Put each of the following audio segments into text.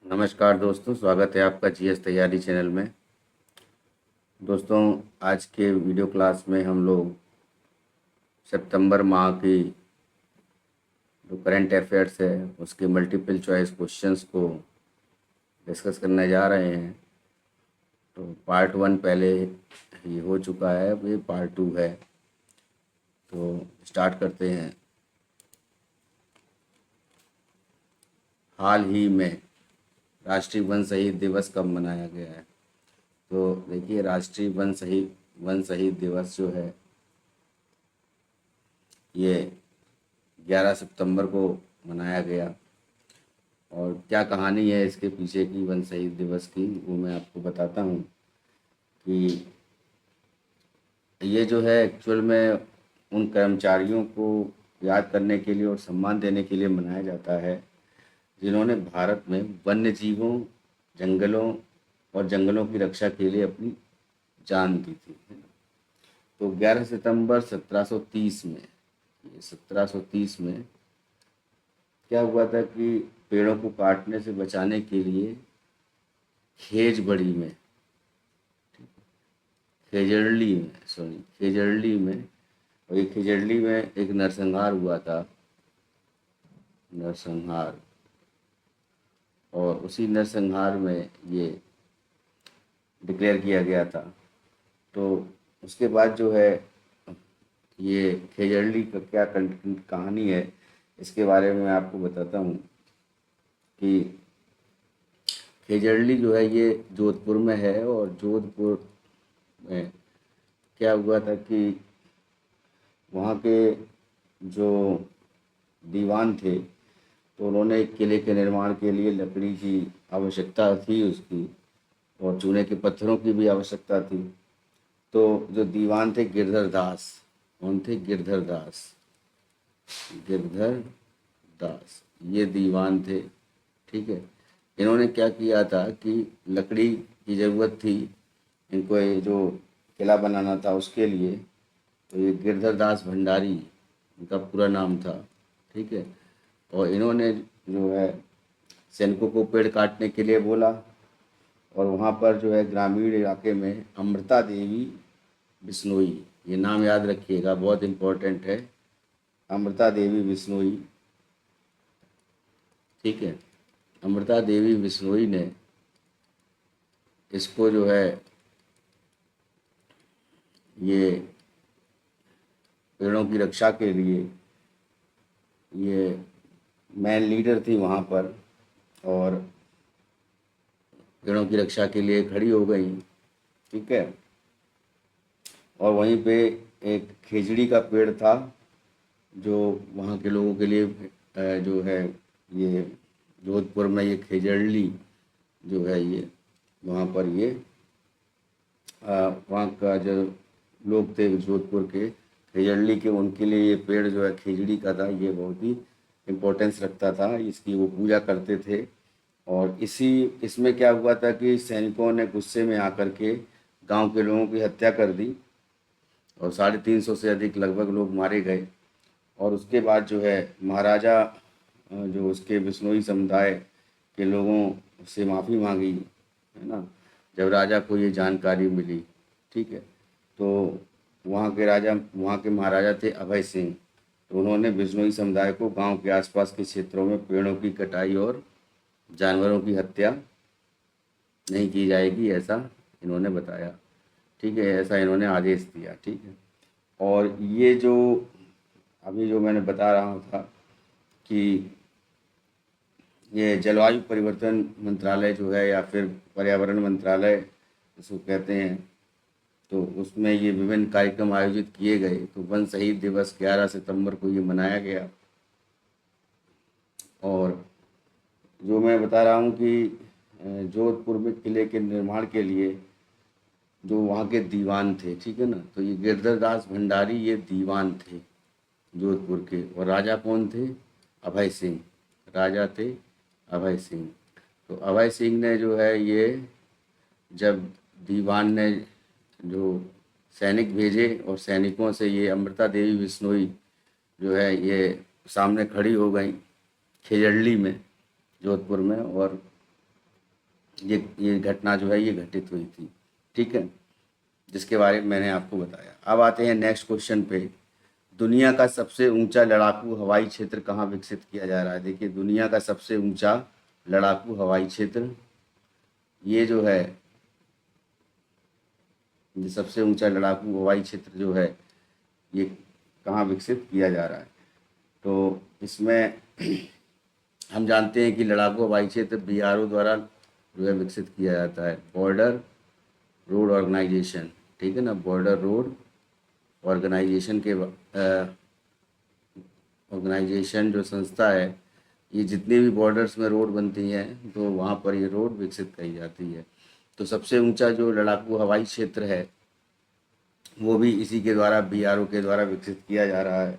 नमस्कार दोस्तों, स्वागत है आपका जीएस तैयारी चैनल में। दोस्तों, आज के वीडियो क्लास में हम लोग सितंबर माह की जो करंट अफेयर्स है उसके मल्टीपल चॉइस क्वेश्चंस को डिस्कस करने जा रहे हैं। तो पार्ट 1 पहले ये हो चुका है, अब ये पार्ट 2 है। तो स्टार्ट करते हैं। हाल ही में राष्ट्रीय वन शहीद दिवस कब मनाया गया है? तो देखिए, राष्ट्रीय वन शहीद दिवस जो है ये 11 सितंबर को मनाया गया। और क्या कहानी है इसके पीछे की वन शहीद दिवस की, वो मैं आपको बताता हूँ कि ये जो है एक्चुअल में उन कर्मचारियों को याद करने के लिए और सम्मान देने के लिए मनाया जाता है जिन्होंने भारत में वन्य जीवों, जंगलों और जंगलों की रक्षा के लिए अपनी जान दी थी, है ना। तो 11 सितंबर 1730 में, ये 1730 में क्या हुआ था कि पेड़ों को काटने से बचाने के लिए खेजबड़ी में, खेजड़ली में, और ये खेजड़ली में एक नरसंहार हुआ था, नरसंहार। और उसी नरसंहार में ये डिक्लेयर किया गया था। तो उसके बाद जो है ये खेजड़ली का क्या कहानी है, इसके बारे में मैं आपको बताता हूँ कि खेजड़ली जो है ये जोधपुर में है। और जोधपुर में क्या हुआ था कि वहाँ के जो दीवान थे तो उन्होंने एक किले के निर्माण के लिए लकड़ी की आवश्यकता थी उसकी, और चूने के पत्थरों की भी आवश्यकता थी। तो जो दीवान थे गिरधर दास, कौन थे? गिरधर दास, गिरधर दास ये दीवान थे, ठीक है। इन्होंने क्या किया था कि लकड़ी की ज़रूरत थी इनको, ये जो किला बनाना था उसके लिए। तो ये गिरधर दास भंडारी इनका पूरा नाम था, ठीक है। और इन्होंने जो है सैनिकों को पेड़ काटने के लिए बोला। और वहाँ पर जो है ग्रामीण इलाके में अमृता देवी बिश्नोई, ये नाम याद रखिएगा, बहुत इम्पोर्टेंट है, अमृता देवी बिश्नोई, ठीक है। अमृता देवी बिश्नोई ने इसको जो है ये पेड़ों की रक्षा के लिए ये मैन लीडर थी वहाँ पर, और पेड़ों की रक्षा के लिए खड़ी हो गई, ठीक है। और वहीं पे एक खेजड़ी का पेड़ था जो वहाँ के लोगों के लिए जो है ये जोधपुर में ये खेजड़ली जो है ये वहाँ पर ये वहाँ का जो लोग थे जोधपुर के खेजड़ली के, उनके लिए ये पेड़ जो है खेजड़ी का था, ये बहुत ही इम्पोर्टेंस रखता था, इसकी वो पूजा करते थे। और इसमें क्या हुआ था कि सैनिकों ने गुस्से में आकर के गांव के लोगों की हत्या कर दी और 350 से अधिक लगभग लोग मारे गए। और उसके बाद जो है महाराजा जो उसके बिश्नोई समुदाय के लोगों से माफ़ी मांगी, है ना, जब राजा को ये जानकारी मिली, ठीक है। तो वहाँ के महाराजा थे अभय सिंह। तो उन्होंने बिश्नोई समुदाय को गांव के आसपास के क्षेत्रों में पेड़ों की कटाई और जानवरों की हत्या नहीं की जाएगी, ऐसा इन्होंने बताया, ठीक है, ऐसा इन्होंने आदेश दिया, ठीक है। और ये जो अभी जो मैंने बता रहा था कि ये जलवायु परिवर्तन मंत्रालय जो है या फिर पर्यावरण मंत्रालय इसको कहते हैं, तो उसमें ये विभिन्न कार्यक्रम आयोजित किए गए। तो वन शहीद दिवस 11 सितंबर को ये मनाया गया। और जो मैं बता रहा हूँ कि जोधपुर में किले के निर्माण के लिए जो वहाँ के दीवान थे, ठीक है ना, तो ये गिरधर दास भंडारी ये दीवान थे जोधपुर के। और राजा कौन थे? अभय सिंह, राजा थे अभय सिंह। तो अभय सिंह ने जो है ये जब दीवान ने जो सैनिक भेजे और सैनिकों से ये अमृता देवी बिश्नोई जो है ये सामने खड़ी हो गई खेजड़ली में, जोधपुर में, और ये घटना जो है ये घटित हुई थी, ठीक है, जिसके बारे में मैंने आपको बताया। अब आते हैं नेक्स्ट क्वेश्चन पे। दुनिया का सबसे ऊंचा लड़ाकू हवाई क्षेत्र कहाँ विकसित किया जा रहा है? देखिए, दुनिया का सबसे ऊंचा लड़ाकू हवाई क्षेत्र ये जो है, ये सबसे ऊंचा लड़ाकू हवाई क्षेत्र जो है ये कहाँ विकसित किया जा रहा है? तो इसमें हम जानते हैं कि लड़ाकू हवाई क्षेत्र बीआरओ द्वारा जो है विकसित किया जाता है, बॉर्डर रोड ऑर्गेनाइजेशन, ठीक है ना, बॉर्डर रोड ऑर्गेनाइजेशन के ऑर्गेनाइजेशन जो संस्था है, ये जितने भी बॉर्डर्स में रोड बनती हैं तो वहाँ पर ये रोड विकसित की जाती है। तो सबसे ऊंचा जो लड़ाकू हवाई क्षेत्र है वो भी इसी के द्वारा, बीआरओ के द्वारा विकसित किया जा रहा है।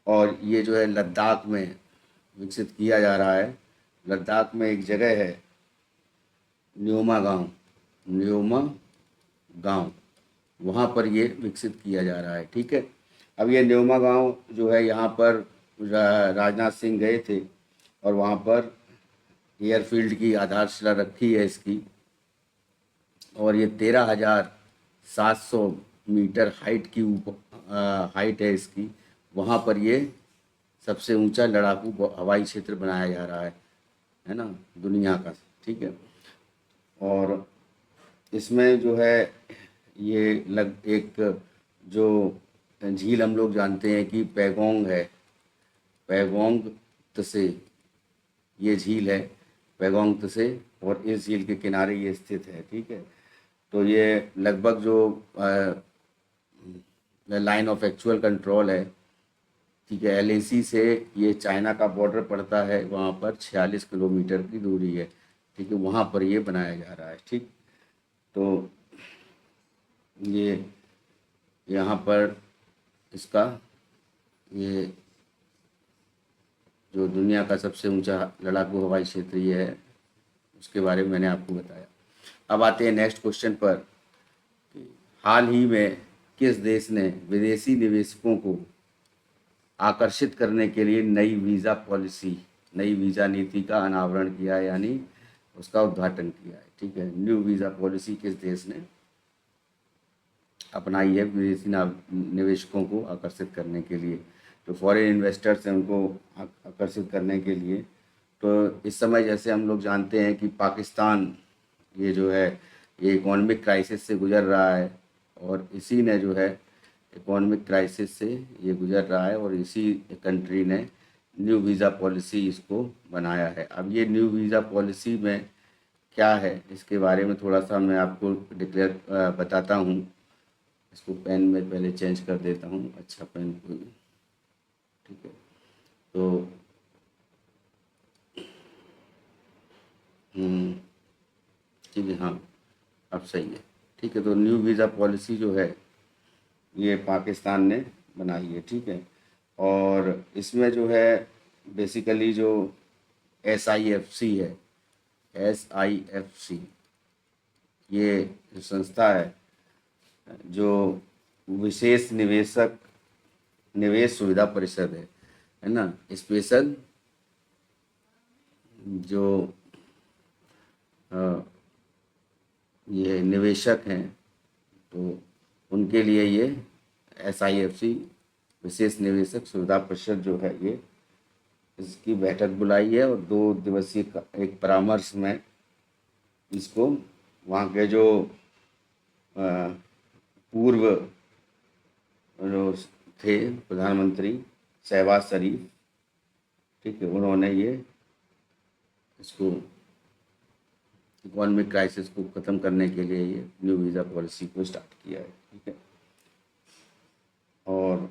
और ये जो है लद्दाख में विकसित किया जा रहा है। लद्दाख में एक जगह है न्योमा गांव, न्योमा गांव, वहाँ पर ये विकसित किया जा रहा है, ठीक है। अब ये न्योमा गांव जो है, यहाँ पर राजनाथ सिंह गए थे और वहाँ पर एयरफील्ड की आधारशिला रखी है इसकी, और ये 13,700 मीटर हाइट की हाइट है इसकी। वहाँ पर ये सबसे ऊंचा लड़ाकू हवाई क्षेत्र बनाया जा रहा है ना, दुनिया का, ठीक है। और इसमें जो है ये एक जो झील हम लोग जानते हैं कि पैगोंग है, पैगोंग तसे ये झील है, पैगोंग तसे, और इस झील के किनारे ये स्थित है, ठीक है। तो ये लगभग जो लाइन ऑफ एक्चुअल कंट्रोल है, ठीक है, एलएसी से ये चाइना का बॉर्डर पड़ता है, वहाँ पर 46 किलोमीटर की दूरी है, ठीक है, वहाँ पर ये बनाया जा रहा है, ठीक। तो ये यहाँ पर इसका ये जो दुनिया का सबसे ऊंचा लड़ाकू हवाई क्षेत्र ये है, उसके बारे में मैंने आपको बताया। अब आते हैं नेक्स्ट क्वेश्चन पर कि हाल ही में किस देश ने विदेशी निवेशकों को आकर्षित करने के लिए नई वीज़ा पॉलिसी, नई वीज़ा नीति का अनावरण किया है, यानी उसका उद्घाटन किया है, ठीक है। न्यू वीज़ा पॉलिसी किस देश ने अपनाई है विदेशी निवेशकों को आकर्षित करने के लिए, जो फॉरेन इन्वेस्टर्स हैं उनको आकर्षित करने के लिए। तो इस समय जैसे हम लोग जानते हैं कि पाकिस्तान ये जो है ये इकोनॉमिक क्राइसिस से गुजर रहा है, और इसी ने जो है इकोनॉमिक क्राइसिस से ये गुजर रहा है, और इसी कंट्री ने न्यू वीज़ा पॉलिसी इसको बनाया है। अब ये न्यू वीज़ा पॉलिसी में क्या है इसके बारे में थोड़ा सा मैं आपको बताता हूँ। इसको पेन में पहले चेंज कर देता हूँ, अच्छा पेन कोई, ठीक है। तो ठीक है, हाँ अब सही है, ठीक है। तो न्यू वीज़ा पॉलिसी जो है ये पाकिस्तान ने बनाई है, ठीक है। और इसमें जो है बेसिकली जो SIFC है, SIFC ये जो संस्था है जो विशेष निवेश सुविधा परिषद है ना, स्पेशल जो ये निवेशक हैं तो उनके लिए ये SIFC विशेष निवेशक सुविधा परिषद जो है ये इसकी बैठक बुलाई है, और 2 दिवसीय एक परामर्श में इसको वहाँ के जो पूर्व जो थे प्रधानमंत्री शहबाज शरीफ, ठीक है, उन्होंने ये इसको इकोनॉमिक क्राइसिस को ख़त्म करने के लिए ये न्यू वीज़ा पॉलिसी को स्टार्ट किया है, ठीक है। और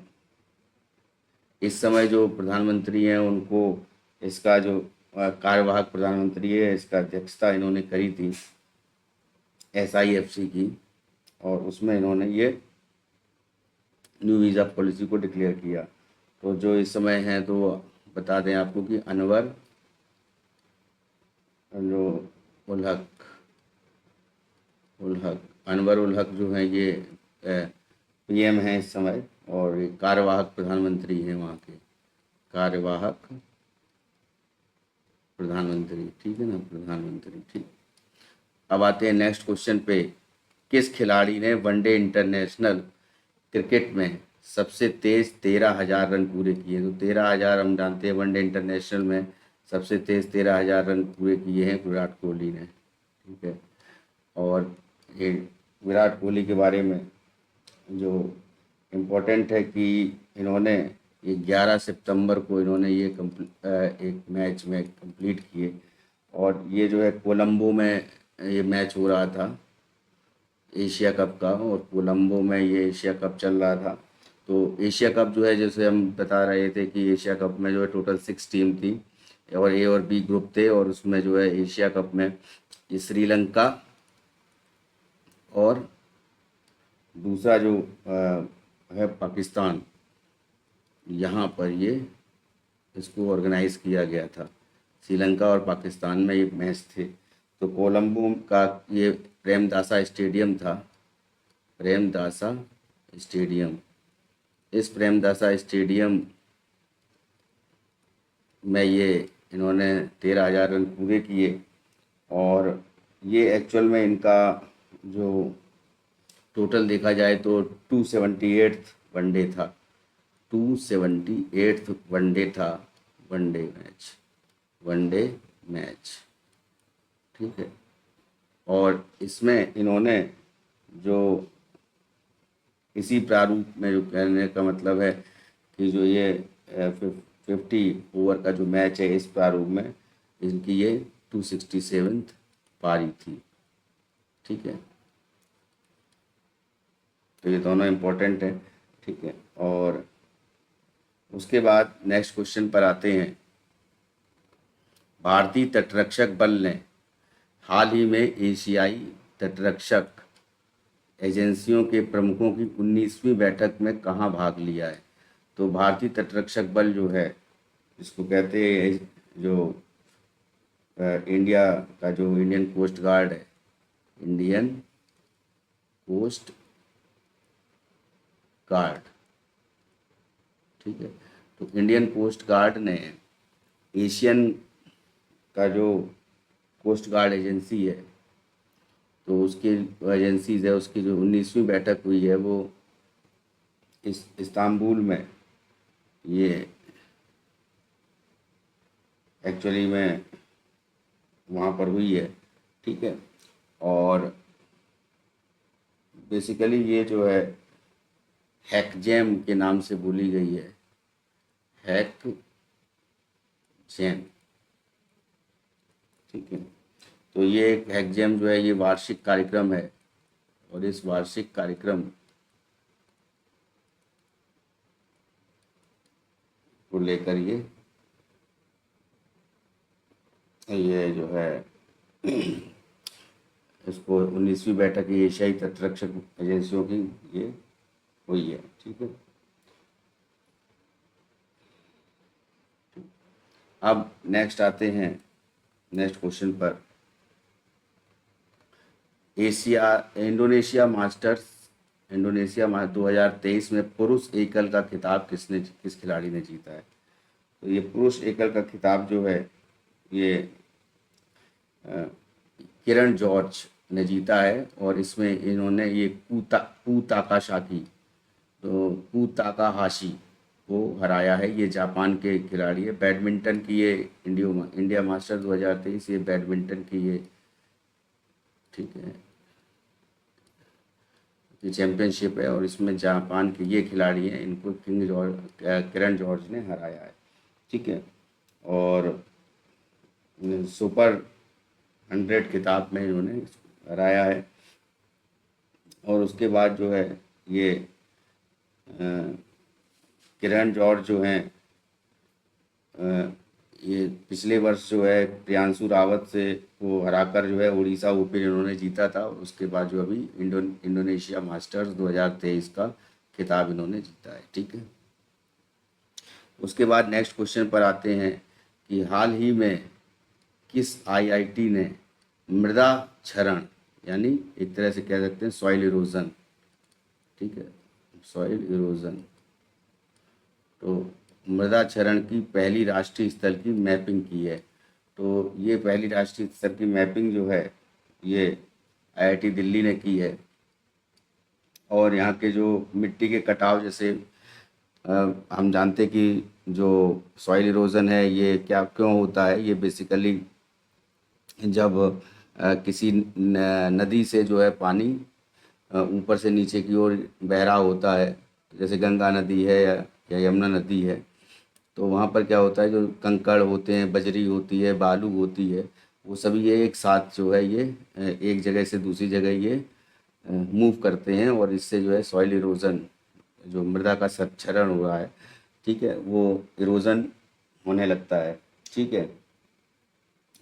इस समय जो प्रधानमंत्री हैं उनको इसका जो कार्यवाहक प्रधानमंत्री है इसका अध्यक्षता इन्होंने करी थी SIFC की, और उसमें इन्होंने ये न्यू वीज़ा पॉलिसी को डिक्लेयर किया। तो जो इस समय हैं तो बता दें आपको कि अनवर उल हक जो हैं ये PM हैं इस समय, और ये कार्यवाहक प्रधानमंत्री हैं वहाँ के, कार्यवाहक प्रधानमंत्री, ठीक है ना, प्रधानमंत्री, ठीक। अब आते हैं नेक्स्ट क्वेश्चन पे। किस खिलाड़ी ने वनडे इंटरनेशनल क्रिकेट में सबसे तेज 13,000 रन पूरे किए? तो 13,000 हम जानते हैं वनडे इंटरनेशनल में सबसे तेज 13,000 रन पूरे किए हैं विराट कोहली ने। ठीक है, और ये विराट कोहली के बारे में जो इम्पोर्टेंट है कि इन्होंने ये 11 सितंबर को इन्होंने ये एक मैच में कंप्लीट किए, और ये जो है कोलंबो में ये मैच हो रहा था एशिया कप का, और कोलंबो में ये एशिया कप चल रहा था। तो एशिया कप जो है, जैसे हम बता रहे थे कि एशिया कप में जो है टोटल 6 टीम थी, और ए और बी ग्रुप थे, और उसमें जो है एशिया कप में ये श्रीलंका और दूसरा जो है पाकिस्तान, यहाँ पर ये इसको ऑर्गेनाइज किया गया था। श्रीलंका और पाकिस्तान में ये मैच थे। तो कोलंबो का ये प्रेमदासा स्टेडियम था, प्रेमदासा स्टेडियम। इस प्रेमदासा स्टेडियम में ये इन्होंने 13,000 रन पूरे किए, और ये एक्चुअल में इनका जो टोटल देखा जाए तो 278 वनडे था, 278 वनडे था, वनडे मैच। ठीक है, और इसमें इन्होंने जो इसी प्रारूप में, जो कहने का मतलब है कि जो ये 50 ओवर का जो मैच है, इस प्रारूप में इनकी ये 267 पारी थी। ठीक है, तो ये दोनों इम्पोर्टेंट है। ठीक है, और उसके बाद नेक्स्ट क्वेश्चन पर आते हैं। भारतीय तटरक्षक बल ने हाल ही में एशियाई तटरक्षक एजेंसियों के प्रमुखों की 19वीं बैठक में कहाँ भाग लिया है? तो भारतीय तटरक्षक बल जो है, इसको कहते हैं जो इंडिया का जो इंडियन कोस्ट गार्ड है, इंडियन कोस्ट गार्ड। ठीक है, तो इंडियन कोस्ट गार्ड ने एशियन का जो कोस्ट गार्ड एजेंसी है, तो उसकी एजेंसीज है, उसकी जो 19वीं बैठक हुई है वो इस इस्तांबुल में ये एक्चुअली में वहाँ पर हुई है। ठीक है, और बेसिकली ये जो है हैकजैम के नाम से बोली गई है, हैकजैम। ठीक है, तो ये एक हैकजैम जो है ये वार्षिक कार्यक्रम है, और इस वार्षिक कार्यक्रम को लेकर ये जो है इसको 19वीं बैठक एशियाई तटरक्षक एजेंसियों की ये हुई है। ठीक है, अब नेक्स्ट आते हैं नेक्स्ट क्वेश्चन पर। इंडोनेशिया मास्टर्स 2023 में पुरुष एकल का खिताब किस खिलाड़ी ने जीता है? तो ये पुरुष एकल का खिताब जो है ये किरण जॉर्ज ने जीता है, और इसमें इन्होंने ये कू ताकाशाकी, तो कू ताकाहाशी को हराया है। ये जापान के खिलाड़ी है। बैडमिंटन की ये इंडिया मास्टर 2023 ये बैडमिंटन की ये, ठीक है, ये चैंपियनशिप है, और इसमें जापान के ये खिलाड़ी हैं, इनको किरण जॉर्ज ने हराया है। ठीक है, और सुपर 100 खिताब में इन्होंने हराया है। और उसके बाद जो है ये किरण जॉर्ज जो हैं ये पिछले वर्ष जो है प्रियांशु रावत से को हराकर जो है उड़ीसा ओपन इन्होंने जीता था। उसके बाद जो अभी इंडोनेशिया मास्टर्स 2023 का खिताब इन्होंने जीता है। ठीक है, उसके बाद नेक्स्ट क्वेश्चन पर आते हैं कि हाल ही में किस आईआईटी ने मृदा क्षरण, यानी एक तरह से कह सकते हैं सॉइल इरोजन, ठीक है, सॉइल इरोजन, तो मृदा क्षरण की पहली राष्ट्रीय स्तर की मैपिंग की है। तो ये पहली राष्ट्रीय स्तर की मैपिंग जो है ये आईआईटी दिल्ली ने की है। और यहाँ के जो मिट्टी के कटाव, जैसे अ, हम जानते कि जो सॉइल इरोजन है ये क्या क्यों होता है, ये बेसिकली जब किसी नदी से जो है पानी ऊपर से नीचे की ओर बह रहा होता है, जैसे गंगा नदी है या यमुना नदी है, तो वहाँ पर क्या होता है, जो कंकड़ होते हैं, बजरी होती है, बालू होती है, वो सभी ये एक साथ जो है ये एक जगह से दूसरी जगह ये मूव करते हैं, और इससे जो है सॉइल इरोजन, जो मृदा का क्षरण हो रहा है, ठीक है, वो इरोजन होने लगता है। ठीक है,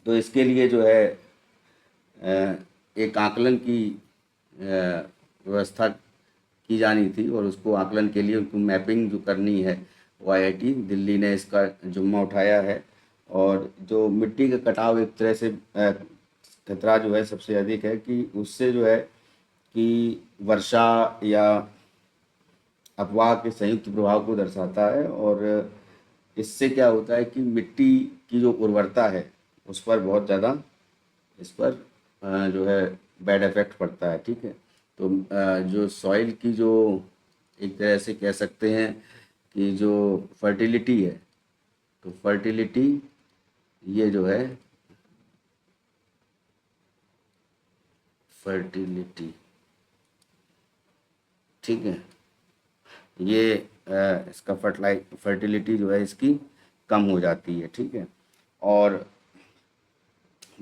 तो इसके लिए जो है एक आकलन की व्यवस्था की जानी थी, और उसको आकलन के लिए उनको मैपिंग जो करनी है, वो आईआईटी दिल्ली ने इसका जिम्मा उठाया है। और जो मिट्टी का कटाव एक तरह से खतरा जो है सबसे अधिक है, कि उससे जो है कि वर्षा या अपवाह के संयुक्त प्रभाव को दर्शाता है, और इससे क्या होता है कि मिट्टी की जो उर्वरता है उस पर बहुत ज़्यादा, इस पर जो है बैड इफेक्ट पड़ता है। ठीक है, तो जो सॉइल की जो एक तरह से कह सकते हैं कि जो फर्टिलिटी है, तो फर्टिलिटी ये जो है फर्टिलिटी, ठीक है, ये इसका फर्टिलिटी जो है इसकी कम हो जाती है। ठीक है, और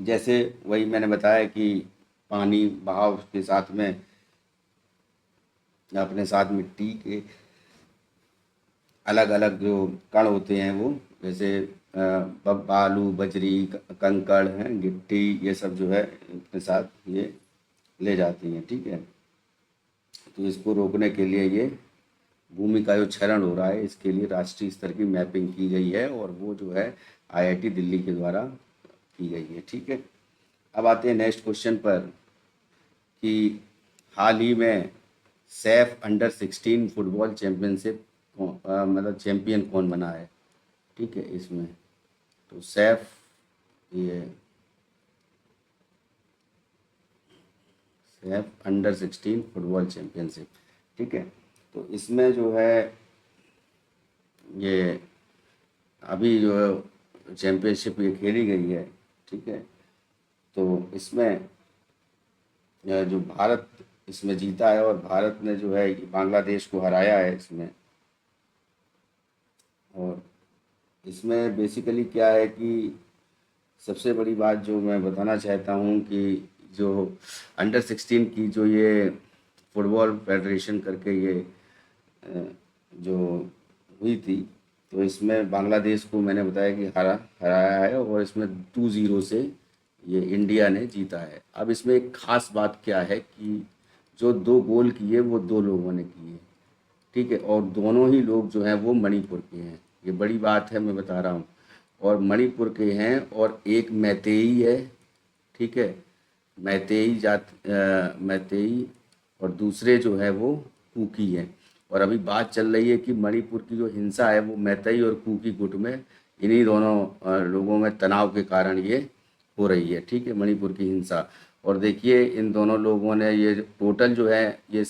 जैसे वही मैंने बताया कि पानी बहाव के साथ में अपने साथ मिट्टी के अलग अलग जो कण होते हैं, वो जैसे बालू, बजरी, कंकड़ हैं, गिट्टी, ये सब जो है अपने साथ ये ले जाती हैं। ठीक है, तो इसको रोकने के लिए ये भूमि का जो क्षरण हो रहा है, इसके लिए राष्ट्रीय स्तर की मैपिंग की गई है, और वो जो है आईआईटी दिल्ली के द्वारा की गई है। ठीक है, अब आते हैं नेक्स्ट क्वेश्चन पर कि हाल ही में सैफ अंडर 16 फुटबॉल चैंपियनशिप मतलब चैंपियन कौन बना है। ठीक है, इसमें तो सैफ, ये सैफ अंडर 16 फुटबॉल चैंपियनशिप, ठीक है, तो इसमें जो है ये अभी जो है चैंपियनशिप ये खेली गई है। ठीक है, तो इसमें जो भारत इसमें जीता है, और भारत ने जो है बांग्लादेश को हराया है इसमें। और इसमें बेसिकली क्या है कि सबसे बड़ी बात जो मैं बताना चाहता हूँ कि जो अंडर 16 की जो ये फुटबॉल फेडरेशन करके ये जो हुई थी, तो इसमें बांग्लादेश को मैंने बताया कि हराया है, और इसमें 2-0 से ये इंडिया ने जीता है। अब इसमें एक ख़ास बात क्या है कि जो 2 गोल किए वो 2 लोगों ने किए। ठीक है, और दोनों ही लोग जो हैं वो मणिपुर के हैं, ये बड़ी बात है, मैं बता रहा हूँ, और मणिपुर के हैं, और एक मैतेई है। ठीक है, मैतेई, और दूसरे जो है वो कुकी हैं। और अभी बात चल रही है कि मणिपुर की जो हिंसा है वो मैतेई और कुकी गुट में, इन्हीं दोनों लोगों में तनाव के कारण ये हो रही है। ठीक है, मणिपुर की हिंसा। और देखिए इन दोनों लोगों ने ये टोटल जो है ये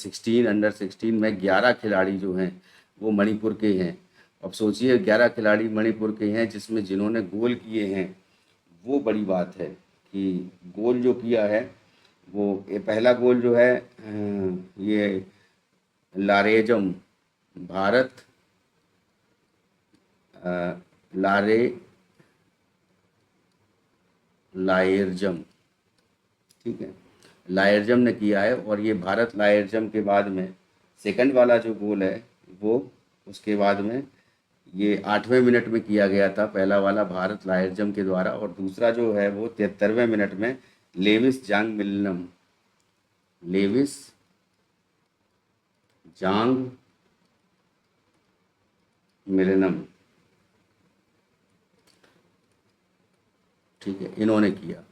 अंडर 16 में 11 खिलाड़ी जो हैं वो मणिपुर के हैं। अब सोचिए 11 खिलाड़ी मणिपुर के हैं, जिसमें जिन्होंने गोल किए हैं, वो बड़ी बात है कि गोल जो किया है वो, ये पहला गोल जो है ये लारेजम, भारत अ, लारे लायरजम, ठीक है, लायरजम ने किया है। और ये भारत लायरजम के बाद में सेकंड वाला जो गोल है वो उसके बाद में ये 8वें मिनट में किया गया था, पहला वाला भारत लायरजम के द्वारा, और दूसरा जो है वो 73वें मिनट में लेविस जांग मिलनम, लेविस जांग मिलनम, ठीक है, इन्होंने किया।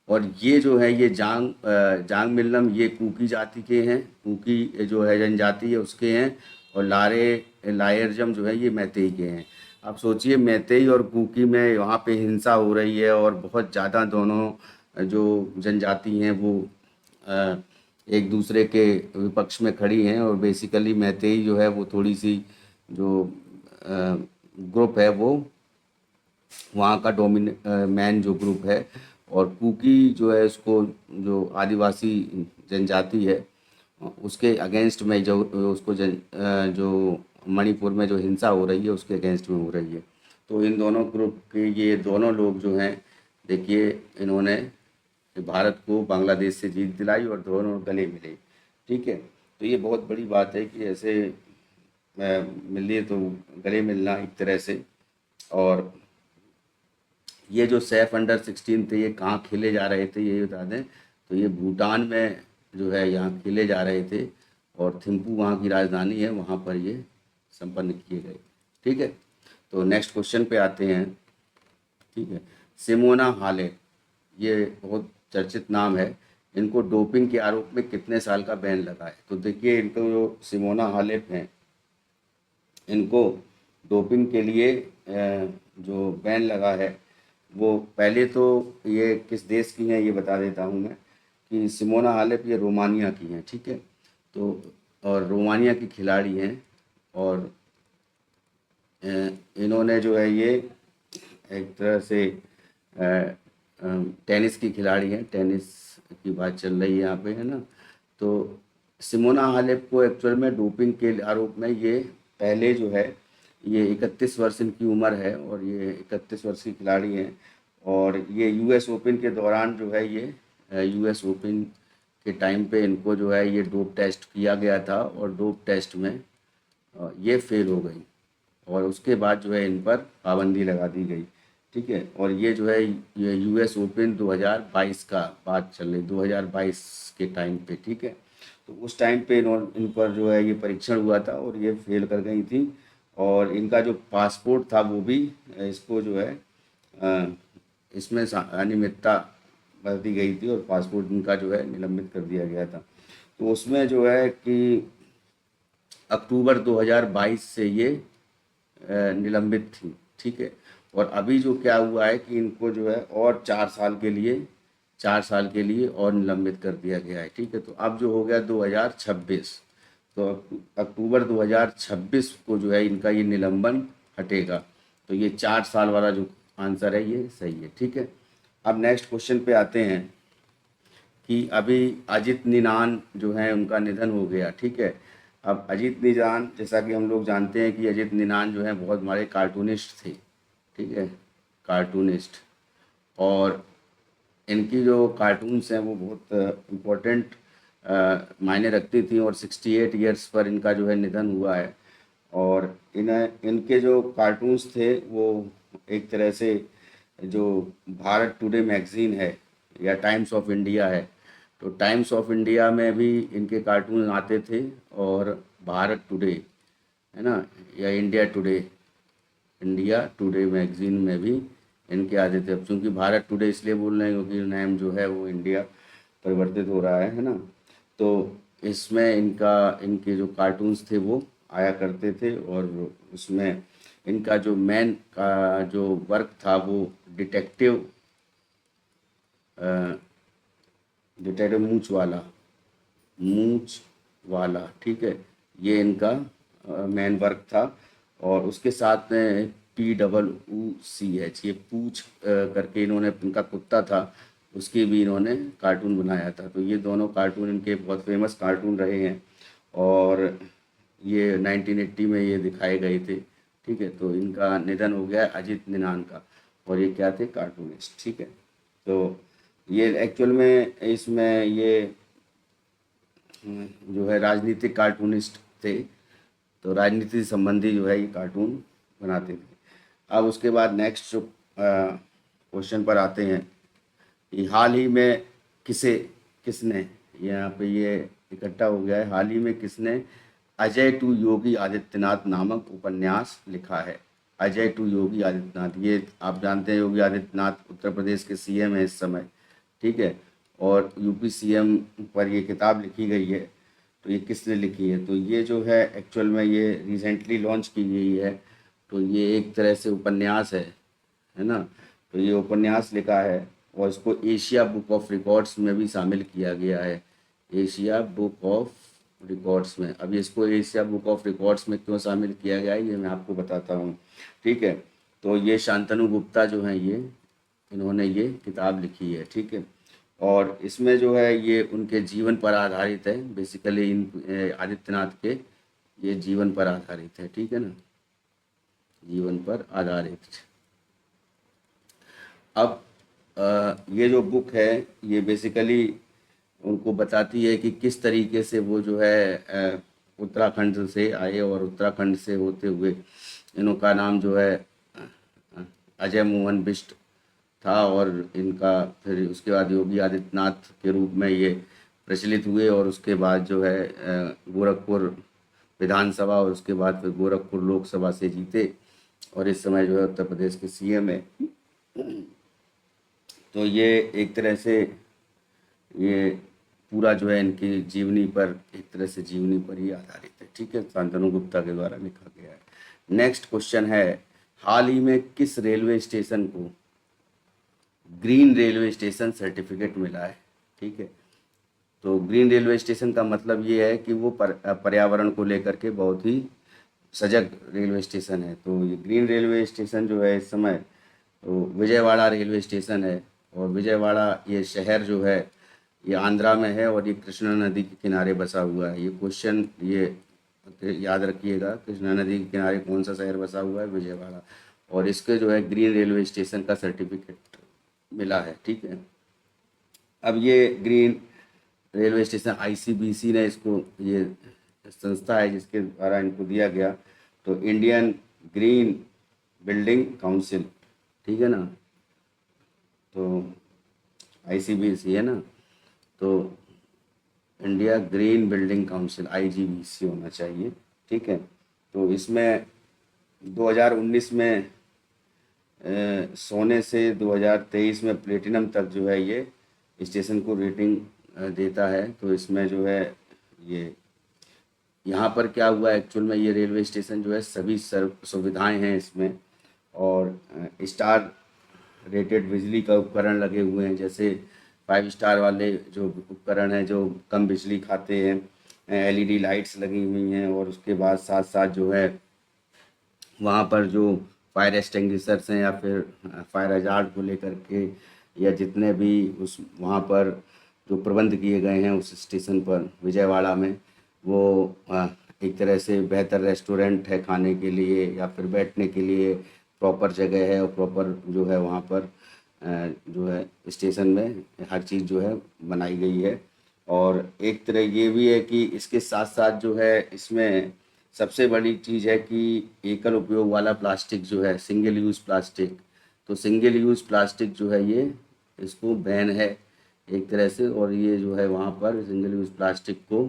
और ये जो है ये जांग मिलनम ये कुकी जाति के हैं, कुकी जो है जनजाति है उसके हैं, और लायरजम जो है ये मैतेई के हैं। अब सोचिए मैतेई और कुकी में वहाँ पे हिंसा हो रही है, और बहुत ज़्यादा दोनों जो जनजाति हैं वो अ, एक दूसरे के विपक्ष में खड़ी हैं, और बेसिकली मैतेई जो है वो थोड़ी सी जो ग्रुप है वो वहाँ का मैन जो ग्रुप है, और कुकी जो है उसको जो आदिवासी जनजाति है उसके अगेंस्ट में जो उसको जो मणिपुर में जो हिंसा हो रही है उसके अगेंस्ट में हो रही है। तो इन दोनों ग्रुप के ये दोनों लोग जो हैं, देखिए इन्होंने भारत को बांग्लादेश से जीत दिलाई और दोनों गले मिले। ठीक है, तो ये बहुत बड़ी बात है कि ऐसे मिलिए तो गले मिलना एक तरह से। और ये जो सैफ अंडर 16 थे ये कहाँ खेले जा रहे थे ये बता दें, तो ये भूटान में जो है यहाँ खेले जा रहे थे, और थिम्पू वहाँ की राजधानी है, वहाँ पर ये संपन्न किए गए। ठीक है, तो नेक्स्ट क्वेश्चन पे आते हैं। ठीक है, सिमोना हालेप, ये बहुत चर्चित नाम है। इनको डोपिंग के आरोप में कितने साल का बैन लगा है? तो देखिए इनको जो सिमोना हालेप हैं इनको डोपिंग के लिए जो बैन लगा है वो पहले तो ये किस देश की हैं ये बता देता हूँ मैं, कि सिमोना हालेप ये रोमानिया की हैं। ठीक है, तो और रोमानिया की खिलाड़ी हैं, और इन्होंने जो है ये एक तरह से टेनिस की खिलाड़ी हैं, टेनिस की बात चल रही है यहाँ पे, है ना। तो सिमोना हालेप को एक्चुअल में डोपिंग के आरोप में ये पहले जो है ये 31 वर्ष इनकी उम्र है, और ये 31 वर्ष की खिलाड़ी हैं, और ये यूएस ओपन के दौरान जो है ये यूएस ओपन के टाइम पे इनको जो है ये डोप टेस्ट किया गया था, और डोप टेस्ट में ये फेल हो गई, और उसके बाद जो है इन पर पाबंदी लगा दी गई। ठीक है, और ये जो है ये यूएस ओपन 2022 का बात चल रही, 2022 के टाइम पे। ठीक है, तो उस टाइम पे इन पर जो है ये परीक्षण हुआ था और ये फेल कर गई थी, और इनका जो पासपोर्ट था वो भी इसको जो है अ, इसमें अनियमितता बरती गई थी, और पासपोर्ट इनका जो है निलंबित कर दिया गया था। तो उसमें जो है कि अक्टूबर 2022 से ये निलंबित थी। ठीक है, और अभी जो क्या हुआ है कि इनको जो है और 4 साल के लिए और निलंबित कर दिया गया है। ठीक है, तो अब जो हो गया 2026, तो अक्टूबर 2026 को जो है इनका ये निलंबन हटेगा। तो ये 4 साल वाला जो आंसर है ये सही है। ठीक है, अब नेक्स्ट क्वेश्चन पे आते हैं कि अभी अजित निनान जो है उनका निधन हो गया। ठीक है, अब अजित निनान जैसा कि हम लोग जानते हैं कि अजित निनान जो है बहुत बड़े कार्टूनिस्ट थे। ठीक है, कार्टूनिस्ट, और इनकी जो कार्टून्स हैं वो बहुत इम्पोर्टेंट मायने रखती थी, और 68 ईयर्स पर इनका जो है निधन हुआ है। और इनके जो कार्टून्स थे वो एक तरह से जो भारत टुडे मैगज़ीन है या टाइम्स ऑफ इंडिया है, तो टाइम्स ऑफ इंडिया में भी इनके कार्टून आते थे, और भारत टुडे है ना, या इंडिया टुडे मैगज़ीन में भी इनके आते थे। अब चूँकि भारत टुडे इसलिए बोल रहे हैं क्योंकि नेम जो है वो इंडिया परिवर्तित हो रहा है ना, तो इसमें इनके जो कार्टून्स थे वो आया करते थे, और उसमें इनका जो मेन का जो वर्क था वो डिटेक्टिव मूंछ वाला। ठीक है, ये इनका मेन वर्क था, और उसके साथ में POOCH, ये पूछ करके इन्होंने, इनका कुत्ता था उसकी भी इन्होंने कार्टून बनाया था। तो ये दोनों कार्टून इनके बहुत फेमस कार्टून रहे हैं, और ये 1980 में ये दिखाए गए थे। ठीक है, तो इनका निधन हो गया अजित निनान का, और ये क्या थे, कार्टूनिस्ट। ठीक है, तो ये एक्चुअल में इसमें ये जो है राजनीतिक कार्टूनिस्ट थे, तो राजनीति से संबंधी जो है ये कार्टून बनाते थे। अब उसके बाद नेक्स्ट जो क्वेश्चन पर आते हैं कि हाल ही में किसने यहाँ पे ये इकट्ठा हो गया है, हाल ही में किसने अजय टू योगी आदित्यनाथ नामक उपन्यास लिखा है? अजय टू योगी आदित्यनाथ, ये आप जानते हैं योगी आदित्यनाथ उत्तर प्रदेश के CM हैं इस समय। ठीक है, और यूपी CM पर ये किताब लिखी गई है। तो ये किसने लिखी है? तो ये जो है एक्चुअल में ये रिसेंटली लॉन्च की गई है, तो ये एक तरह से उपन्यास है ना। तो ये उपन्यास लिखा है, और इसको एशिया बुक ऑफ रिकॉर्ड्स में भी शामिल किया गया है, एशिया बुक ऑफ रिकॉर्ड्स में। अब इसको एशिया बुक ऑफ रिकॉर्ड्स में क्यों शामिल किया गया है ये मैं आपको बताता हूँ, ठीक है। तो ये शांतनु गुप्ता जो हैं ये, इन्होंने ये किताब लिखी है, ठीक है। और इसमें जो है ये उनके जीवन पर आधारित है, बेसिकली इन आदित्यनाथ के ये जीवन पर आधारित है, ठीक है ना, जीवन पर आधारित। अब ये जो बुक है ये बेसिकली उनको बताती है कि किस तरीके से वो जो है उत्तराखंड से आए और उत्तराखंड से होते हुए इनका नाम जो है अजय मोहन बिष्ट था, और इनका फिर उसके बाद योगी आदित्यनाथ के रूप में ये प्रचलित हुए, और उसके बाद जो है गोरखपुर विधानसभा और उसके बाद फिर गोरखपुर लोकसभा से जीते, और इस समय जो है उत्तर प्रदेश के सीएम है। तो ये एक तरह से ये पूरा जो है इनकी जीवनी पर, एक तरह से जीवनी पर ही आधारित है, ठीक है, शांतनु गुप्ता के द्वारा लिखा गया है। नेक्स्ट क्वेश्चन है, हाल ही में किस रेलवे स्टेशन को ग्रीन रेलवे स्टेशन सर्टिफिकेट मिला है, ठीक है। तो ग्रीन रेलवे स्टेशन का मतलब ये है कि वो पर्यावरण को लेकर के बहुत ही सजग रेलवे स्टेशन है। तो ये ग्रीन रेलवे स्टेशन जो है इस समय तो विजयवाड़ा रेलवे स्टेशन है, और विजयवाड़ा ये शहर जो है ये आंध्रा में है, और ये कृष्णा नदी के किनारे बसा हुआ है। ये क्वेश्चन ये याद रखिएगा, कृष्णा नदी के किनारे कौन सा शहर बसा हुआ है, विजयवाड़ा, और इसके जो है ग्रीन रेलवे स्टेशन का सर्टिफिकेट मिला है, ठीक है। अब ये ग्रीन रेलवे स्टेशन आईसीबीसी ने इसको, ये संस्था है जिसके द्वारा इनको दिया गया, तो इंडियन ग्रीन बिल्डिंग काउंसिल, ठीक है ना, तो आईसीबीसी है ना, तो India green building council IGBC होना चाहिए, ठीक है। तो इसमें 2019 में सोने से 2023 में प्लेटिनम तक जो है ये स्टेशन को रेटिंग देता है। तो इसमें जो है ये यहाँ पर क्या हुआ एक्चुअल में, ये रेलवे स्टेशन जो है सभी सुविधाएं हैं इसमें, और स्टार रेटेड बिजली का उपकरण लगे हुए हैं, जैसे 5 स्टार वाले जो उपकरण हैं जो कम बिजली खाते हैं, एलईडी लाइट्स लगी हुई हैं, और उसके बाद साथ साथ जो है वहाँ पर जो फायर एक्सटिंग्विशर्स हैं या फिर फायर हजार्ड को लेकर के, या जितने भी उस वहाँ पर जो प्रबंध किए गए हैं उस स्टेशन पर विजयवाड़ा में, वो एक तरह से बेहतर रेस्टोरेंट है खाने के लिए या फिर बैठने के लिए प्रॉपर जगह है, और प्रॉपर जो है वहाँ पर जो है स्टेशन में हर चीज़ जो है बनाई गई है। और एक तरह ये भी है कि इसके साथ साथ जो है इसमें सबसे बड़ी चीज़ है कि एकल उपयोग वाला प्लास्टिक जो है, सिंगल यूज़ प्लास्टिक, तो सिंगल यूज़ प्लास्टिक जो है ये इसको बैन है एक तरह से, और ये जो है वहाँ पर सिंगल यूज़ प्लास्टिक को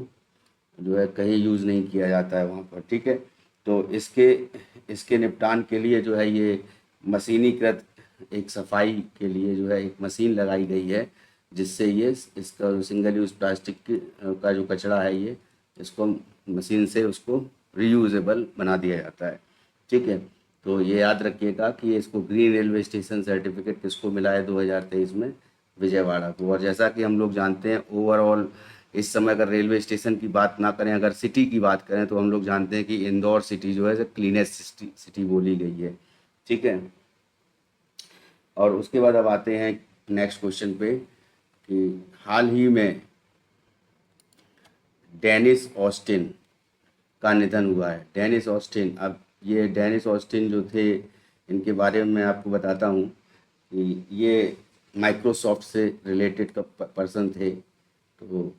जो है कहीं यूज़ नहीं किया जाता है वहाँ पर, ठीक है। तो इसके निपटान के लिए जो है ये मशीनीकृत एक सफाई के लिए जो है एक मशीन लगाई गई है, जिससे ये इसका सिंगल यूज़ प्लास्टिक का जो कचरा है ये इसको मशीन से उसको रीयूजेबल बना दिया जाता है, ठीक है। तो ये याद रखिएगा कि इसको ग्रीन रेलवे स्टेशन सर्टिफिकेट किसको मिला है 2023 में, विजयवाड़ा को। और जैसा कि हम लोग जानते हैं ओवरऑल इस समय अगर रेलवे स्टेशन की बात ना करें, अगर सिटी की बात करें, तो हम लोग जानते हैं कि इंदौर सिटी जो है क्लीनेस्ट सिटी बोली गई है, ठीक है। और उसके बाद अब आते हैं नेक्स्ट क्वेश्चन पे कि हाल ही में डेनिस ऑस्टिन का निधन हुआ है। डेनिस ऑस्टिन, अब ये डेनिस ऑस्टिन जो थे इनके बारे में मैं आपको बताता हूँ कि ये माइक्रोसॉफ्ट से रिलेटेड का पर्सन थे, तो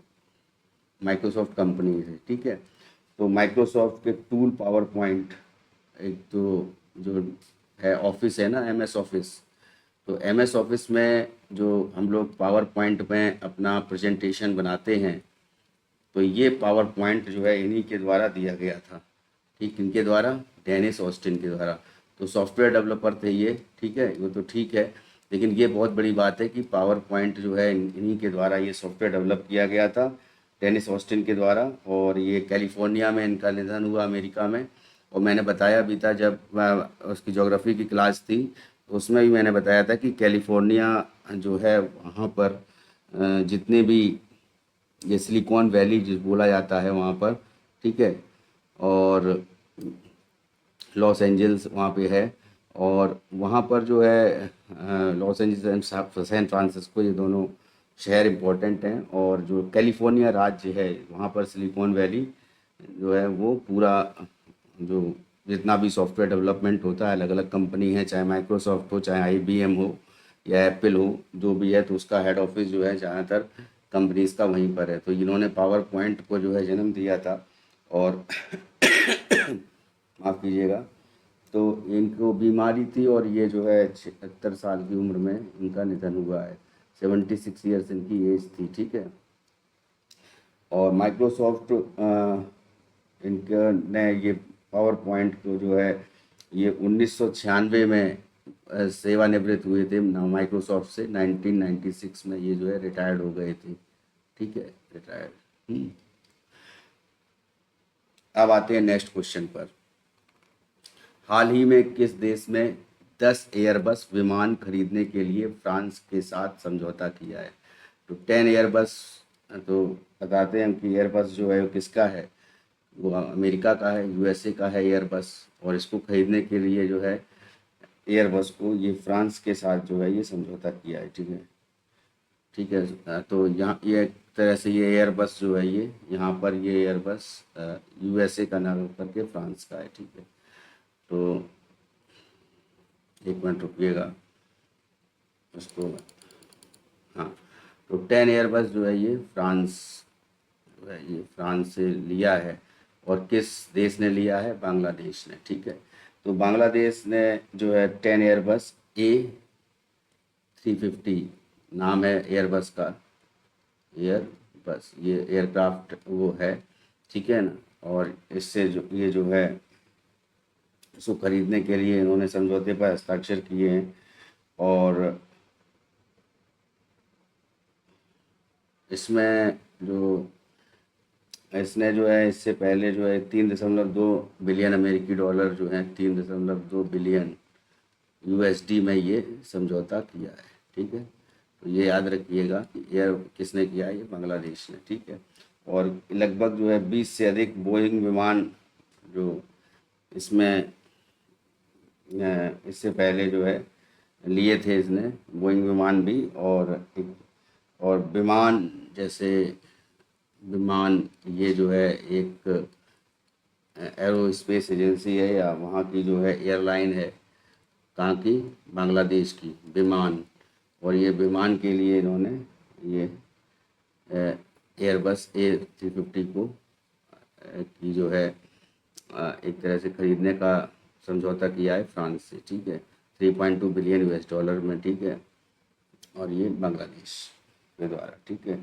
माइक्रोसॉफ्ट कंपनी से, ठीक है। तो माइक्रोसॉफ्ट के टूल पावर पॉइंट, एक तो जो है ऑफिस है ना एमएस ऑफिस, तो एमएस ऑफिस में जो हम लोग पावर पॉइंट में अपना प्रेजेंटेशन बनाते हैं, तो ये पावर पॉइंट जो है इन्हीं के द्वारा दिया गया था, ठीक, इनके द्वारा, डेनिस ऑस्टिन के द्वारा। तो सॉफ्टवेयर डेवलपर थे ये, ठीक है, वो तो ठीक है, लेकिन ये बहुत बड़ी बात है कि पावर पॉइंट जो है इन्हीं के द्वारा ये सॉफ्टवेयर डेवलप किया गया था, डेनिस ऑस्टिन के द्वारा। और ये कैलिफोर्निया में इनका निधन हुआ, अमेरिका में। और मैंने बताया भी था जब उसकी ज्योग्राफी की क्लास थी, तो उसमें भी मैंने बताया था कि कैलिफोर्निया जो है वहाँ पर जितने भी ये सिलिकॉन वैली जिस बोला जाता है वहाँ पर, ठीक है, और लॉस एंजल्स वहाँ पे है। और वहाँ पर जो है Los Angeles and San Francisco, ये दोनों शहर इम्पोर्टेंट हैं। और जो कैलिफोर्निया राज्य है वहाँ पर सिलिकॉन वैली जो है वो पूरा जो जितना भी सॉफ्टवेयर डेवलपमेंट होता है, अलग अलग कंपनी है, चाहे माइक्रोसॉफ्ट हो, चाहे आईबीएम हो या एप्पल हो, जो भी है, तो उसका हेड ऑफिस जो है ज़्यादातर कंपनीज का वहीं पर है। तो इन्होंने पावर पॉइंट को जो है जन्म दिया था। और माफ़ कीजिएगा, तो इनको बीमारी थी और ये जो है 76 साल की उम्र में इनका निधन हुआ है। 76 ईयर्स इनकी एज थी, ठीक है। और माइक्रोसॉफ्ट इनका ने ये पावर पॉइंट को जो है ये 1996 में सेवानिवृत्त हुए थे माइक्रोसॉफ्ट से। 1996 में ये जो है रिटायर्ड हो गए थे, ठीक है, रिटायर्ड। अब आते हैं नेक्स्ट क्वेश्चन पर। हाल ही में किस देश में 10 एयरबस विमान खरीदने के लिए फ्रांस के साथ समझौता किया है? तो 10 एयरबस, तो बताते हैं कि एयरबस जो है वो किसका है। वो अमेरिका का है, यूएसए का है एयरबस। और इसको खरीदने के लिए जो है एयरबस को ये फ्रांस के साथ जो है ये समझौता किया है, ठीक है, ठीक है। तो यहाँ ये एक तरह से ये एयरबस जो है ये यहाँ पर ये एयरबस यूएसए का नाम करके फ्रांस का है, ठीक है। तो एक मिनट रुकिएगा उसको। हाँ, तो 10 एयरबस जो है ये फ्रांस जो है ये फ्रांस से लिया है। और किस देश ने लिया है? बांग्लादेश ने, ठीक है। तो बांग्लादेश ने जो है 10 एयरबस A350 नाम है एयरबस का, एयरबस ये एयरक्राफ्ट वो है, ठीक है ना। और इससे जो ये जो है इसको खरीदने के लिए इन्होंने समझौते पर हस्ताक्षर किए हैं। और इसमें जो इसने जो है इससे पहले जो है 3.2 बिलियन अमेरिकी डॉलर जो है 3.2 बिलियन यूएसडी में ये समझौता किया है, ठीक है। तो ये याद रखिएगा कि एयर किसने किया है? ये बांग्लादेश ने, ठीक है। और लगभग जो है 20 से अधिक बोइंग विमान जो इसमें इससे पहले जो है लिए थे इसने बोइंग विमान भी। और विमान जैसे विमान ये जो है एक एरोस्पेस एजेंसी है या वहाँ की जो है एयरलाइन है, कहाँ की? बांग्लादेश की विमान। और ये विमान के लिए इन्होंने ये एयरबस A350 को की जो है एक तरह से खरीदने का समझौता किया है फ्रांस से, ठीक है, 3.2 बिलियन यूएस डॉलर में, ठीक है। और ये बांग्लादेश के द्वारा, ठीक है।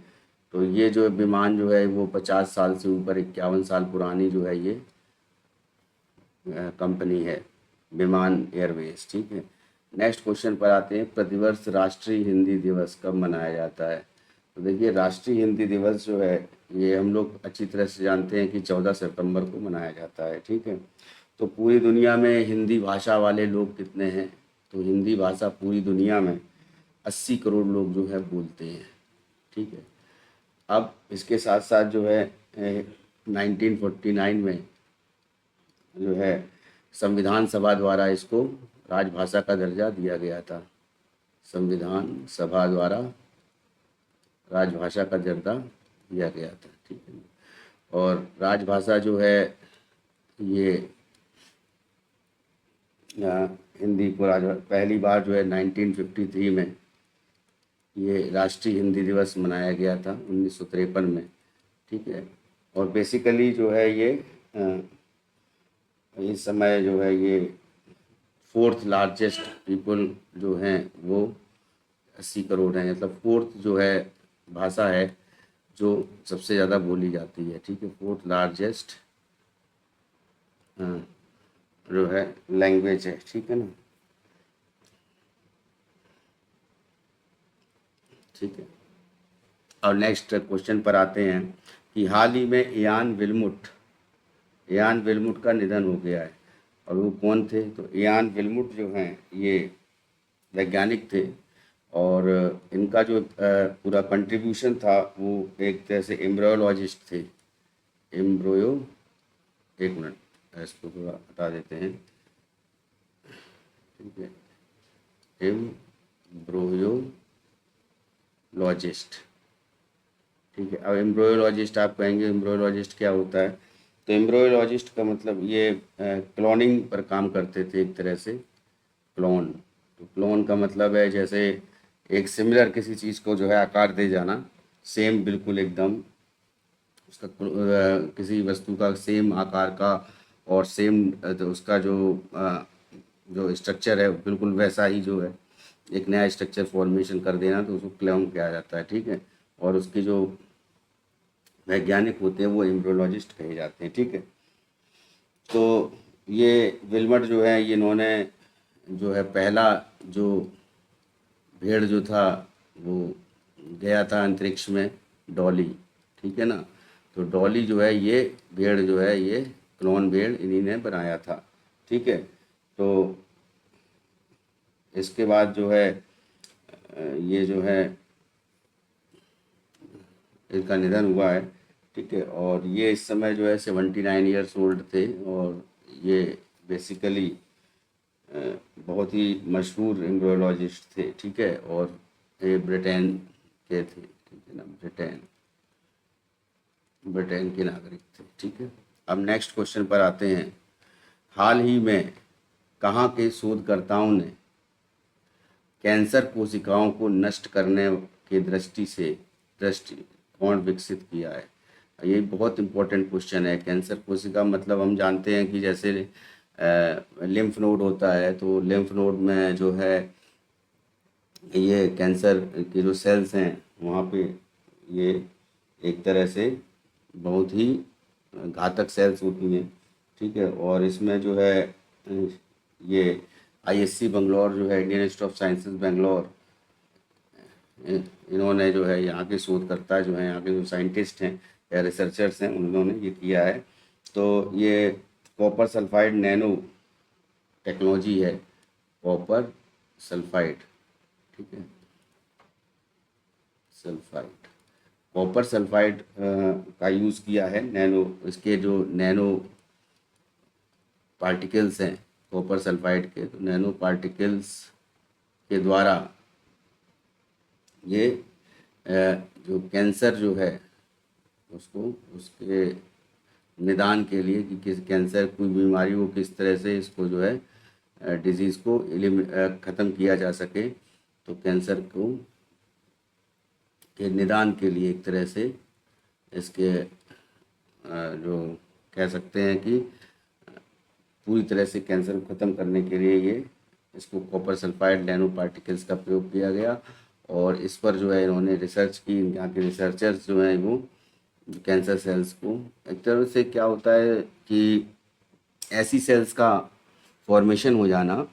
तो ये जो विमान जो है वो 50 साल से ऊपर 51 साल पुरानी जो है ये कंपनी है, विमान एयरवेज, ठीक है। नेक्स्ट क्वेश्चन पर आते हैं। प्रतिवर्ष राष्ट्रीय हिंदी दिवस कब मनाया जाता है? तो देखिए, राष्ट्रीय हिंदी दिवस जो है ये हम लोग अच्छी तरह से जानते हैं कि 14 सितंबर को मनाया जाता है, ठीक है। तो पूरी दुनिया में हिंदी भाषा वाले लोग कितने हैं? तो हिंदी भाषा पूरी दुनिया में 80 करोड़ लोग जो है बोलते हैं, ठीक है। अब इसके साथ साथ जो है 1949 में जो है संविधान सभा द्वारा इसको राजभाषा का दर्जा दिया गया था। संविधान सभा द्वारा राजभाषा का दर्जा दिया गया था, ठीक है। और राजभाषा जो है ये हिंदी को पहली बार जो है 1953 में ये राष्ट्रीय हिंदी दिवस मनाया गया था 1953 में, ठीक है। और बेसिकली जो है ये इस समय जो है ये 4th लार्जेस्ट पीपल जो हैं वो 80 करोड़ हैं। मतलब 4th जो है भाषा है जो सबसे ज़्यादा बोली जाती है, ठीक है। 4th लार्जेस्ट जो है लैंग्वेज है, ठीक है ना, ठीक है। और नेक्स्ट क्वेश्चन पर आते हैं कि हाल ही में इयान विल्मुट का निधन हो गया है। और वो कौन थे? तो इयान विल्मुट जो हैं ये वैज्ञानिक थे और इनका जो पूरा कंट्रीब्यूशन था वो एक तरह से एम्ब्रोयोलॉजिस्ट थे। एम्ब्रोयो, एक मिनट इसको थोड़ा हटा देते हैं, ठीक है, एम्ब्रोयोलॉजिस्ट, ठीक है। अब एम्ब्रोयोलॉजिस्ट आप कहेंगे एम्ब्रोयोलॉजिस्ट क्या होता है, तो एम्ब्रोयोलॉजिस्ट का मतलब ये क्लोनिंग पर काम करते थे एक तरह से। क्लोन, तो क्लोन का मतलब है जैसे एक सिमिलर किसी चीज़ को जो है आकार दे जाना, सेम बिल्कुल एकदम उसका किसी वस्तु का सेम आकार का और सेम तो उसका जो स्ट्रक्चर है बिल्कुल वैसा ही जो है एक नया स्ट्रक्चर फॉर्मेशन कर देना, तो उसको क्लोन किया जाता है, ठीक है। और उसके जो वैज्ञानिक होते हैं वो एम्ब्रोलॉजिस्ट कहे जाते हैं, ठीक है। तो ये विल्मट जो है ये इन्होंने जो है पहला जो भेड़ जो था वो गया था अंतरिक्ष में, डॉली, ठीक है ना। तो डॉली जो है ये भेड़ जो है ये क्लोन भेड़ इन्हीं ने बनाया था, ठीक है। तो इसके बाद जो है ये जो है इनका निधन हुआ है, ठीक है। और ये इस समय जो है 79 ईयर्स ओल्ड थे और ये बेसिकली बहुत ही मशहूर एम्ब्रोलॉजिस्ट थे, ठीक है। और ये ब्रिटेन के थे, ठीक है ना, ब्रिटेन के नागरिक थे, ठीक है। अब नेक्स्ट क्वेश्चन पर आते हैं। हाल ही में कहाँ के शोधकर्ताओं ने कैंसर कोशिकाओं को नष्ट करने के दृष्टिकोण विकसित किया है? ये बहुत इंपॉर्टेंट क्वेश्चन है। कैंसर कोशिका मतलब हम जानते हैं कि जैसे लिम्फ नोड होता है, तो लिम्फ नोड में जो है ये कैंसर के जो सेल्स हैं वहाँ पे ये एक तरह से बहुत ही घातक सेल्स होती हैं, ठीक है। और इसमें जो है ये आईएससी बेंगलोर जो है, Indian institute of sciences Bangalore, इन्होंने जो है यहाँ के शोधकर्ता जो हैं, यहाँ के जो साइंटिस्ट हैं या रिसर्चर्स हैं, उन्होंने ये किया है। तो ये कॉपर सल्फाइड नैनो टेक्नोलॉजी है, कॉपर सल्फाइड, ठीक है, सल्फाइड, कॉपर सल्फाइड का यूज़ किया है। नैनो, इसके जो नैनो पार्टिकल्स हैं कॉपर सल्फाइड के, तो नैनो पार्टिकल्स के द्वारा ये जो कैंसर जो है उसको उसके निदान के लिए कि किस कैंसर कोई बीमारी हो किस तरह से इसको जो है डिजीज़ को ख़त्म किया जा सके, तो कैंसर को के निदान के लिए एक तरह से इसके जो कह सकते हैं कि पूरी तरह से कैंसर को ख़त्म करने के लिए ये इसको कॉपर सल्फाइड नैनो पार्टिकल्स का प्रयोग किया गया। और इस पर जो है इन्होंने रिसर्च की, यहाँ के रिसर्चर्स जो हैं वो कैंसर सेल्स को, एक तरह से क्या होता है कि ऐसी सेल्स का फॉर्मेशन हो जाना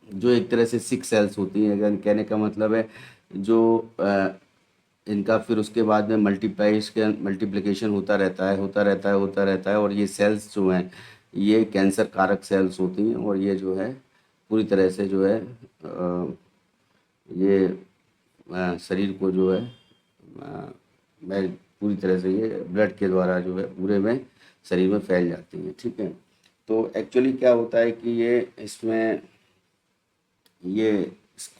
जो एक तरह से सिक सेल्स होती हैं, अगर कहने का मतलब है जो इनका फिर उसके बाद में मल्टीप्लिकेशन होता रहता है, होता रहता है और ये सेल्स जो हैं ये कैंसर कारक सेल्स होती हैं और ये जो है पूरी तरह से जो है ये शरीर को जो है मैं पूरी तरह से ये ब्लड के द्वारा जो है पूरे में शरीर में फैल जाती हैं, ठीक है। तो एक्चुअली क्या होता है कि ये इसमें ये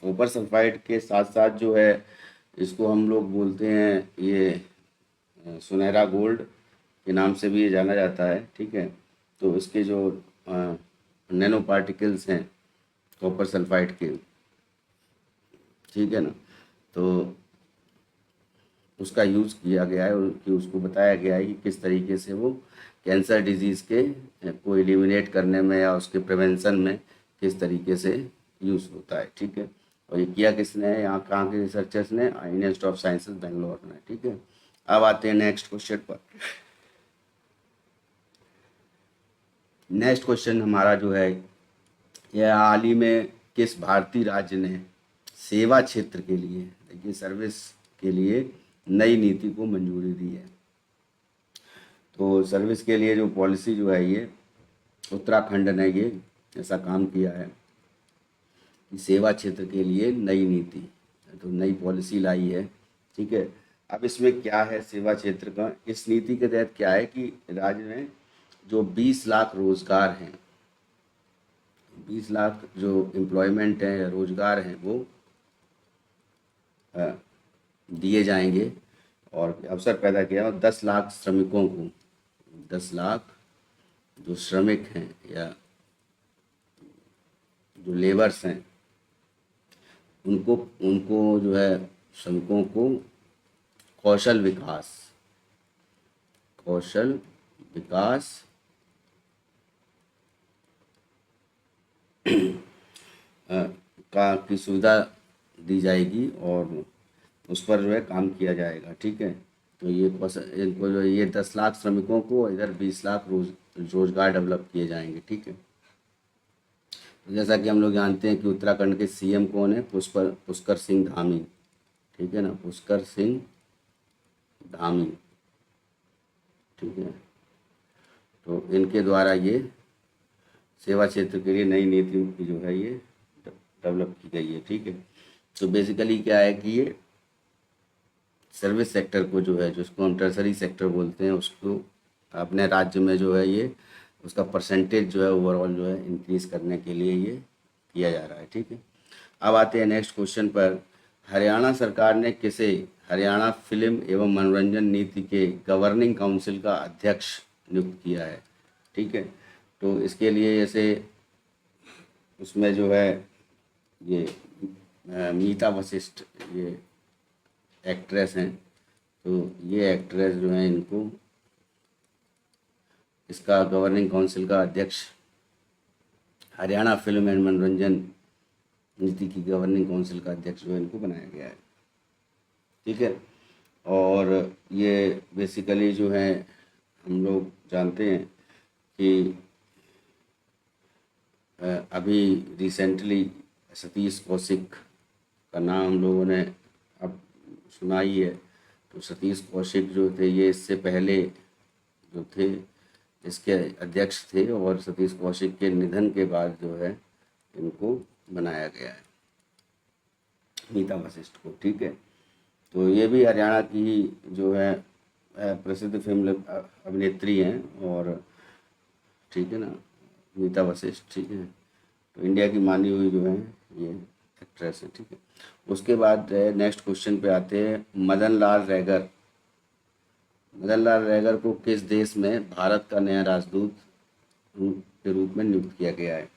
कॉपर सल्फाइड के साथ साथ जो है इसको हम लोग बोलते हैं ये सुनहरा गोल्ड के नाम से भी ये जाना जाता है, ठीक है। तो इसके जो नैनो पार्टिकल्स हैं कॉपर सल्फाइड के, ठीक है ना, तो उसका यूज़ किया गया है और कि उसको बताया गया है कि किस तरीके से वो कैंसर डिजीज़ के को एलिमिनेट करने में या उसके प्रिवेंशन में किस तरीके से यूज़ होता है, ठीक है। और ये किया किसने है, यहाँ कहाँ के रिसर्चर्स ने, Indian institute of sciences Bangalore ने, ठीक है। अब आते हैं नेक्स्ट क्वेश्चन पर। नेक्स्ट क्वेश्चन हमारा जो है यह हाल ही में किस भारतीय राज्य ने सेवा क्षेत्र के लिए, देखिए सर्विस के लिए नई नीति को मंजूरी दी है? तो सर्विस के लिए जो पॉलिसी जो है ये उत्तराखंड ने ये ऐसा काम किया है। सेवा क्षेत्र के लिए नई नीति, तो नई पॉलिसी लाई है। ठीक है, अब इसमें क्या है सेवा क्षेत्र का, इस नीति के तहत क्या है कि राज्य में जो 20 लाख रोजगार हैं, 20 लाख जो एम्प्लॉयमेंट है या रोजगार हैं वो दिए जाएंगे और अवसर पैदा किया, और 10 लाख श्रमिकों को, 10 लाख जो श्रमिक हैं या जो लेबर्स हैं उनको उनको जो है श्रमिकों को कौशल विकास का की सुविधा दी जाएगी और उस पर जो है काम किया जाएगा। ठीक है, तो इनको जो ये 10 लाख श्रमिकों को, इधर 20 लाख रोजगार डेवलप किए जाएंगे। ठीक है, तो जैसा कि हम लोग जानते हैं कि उत्तराखंड के सीएम कौन है, पुष्कर सिंह धामी। ठीक है ना, पुष्कर सिंह धामी। ठीक है, तो इनके द्वारा ये सेवा क्षेत्र के लिए नई नीति की जो है ये डेवलप की गई है। ठीक है, तो बेसिकली क्या है कि ये सर्विस सेक्टर को जो है, जिसको हम टर्सरी सेक्टर बोलते हैं, उसको अपने राज्य में जो है ये उसका परसेंटेज जो है ओवरऑल जो है इंक्रीज करने के लिए ये किया जा रहा है। ठीक है, अब आते हैं नेक्स्ट क्वेश्चन पर। हरियाणा सरकार ने किसे हरियाणा फिल्म एवं मनोरंजन नीति के गवर्निंग काउंसिल का अध्यक्ष नियुक्त किया है। ठीक है, तो इसके लिए जैसे उसमें जो है ये मीता वशिष्ठ ये एक्ट्रेस हैं, तो ये एक्ट्रेस जो है इनको इसका गवर्निंग काउंसिल का अध्यक्ष, हरियाणा फिल्म एंड मनोरंजन नीति की गवर्निंग काउंसिल का अध्यक्ष जो है इनको बनाया गया है। ठीक है, और ये बेसिकली जो है हम लोग जानते हैं कि अभी रिसेंटली सतीश कौशिक का नाम हम लोगों ने अब सुना ही है। तो सतीश कौशिक जो थे ये इससे पहले जो थे इसके अध्यक्ष थे, और सतीश कौशिक के निधन के बाद जो है इनको बनाया गया है, मीता वशिष्ठ को। ठीक है, तो ये भी हरियाणा की ही जो है प्रसिद्ध फिल्म अभिनेत्री हैं, और ठीक है ना, मीता वशिष्ठ। ठीक है, तो इंडिया की मानी हुई जो है ये एक्ट्रेस है। ठीक है, उसके बाद नेक्स्ट क्वेश्चन पे आते हैं। मदन लाल रैगर को किस देश में भारत का नया राजदूत के रूप में नियुक्त किया गया है?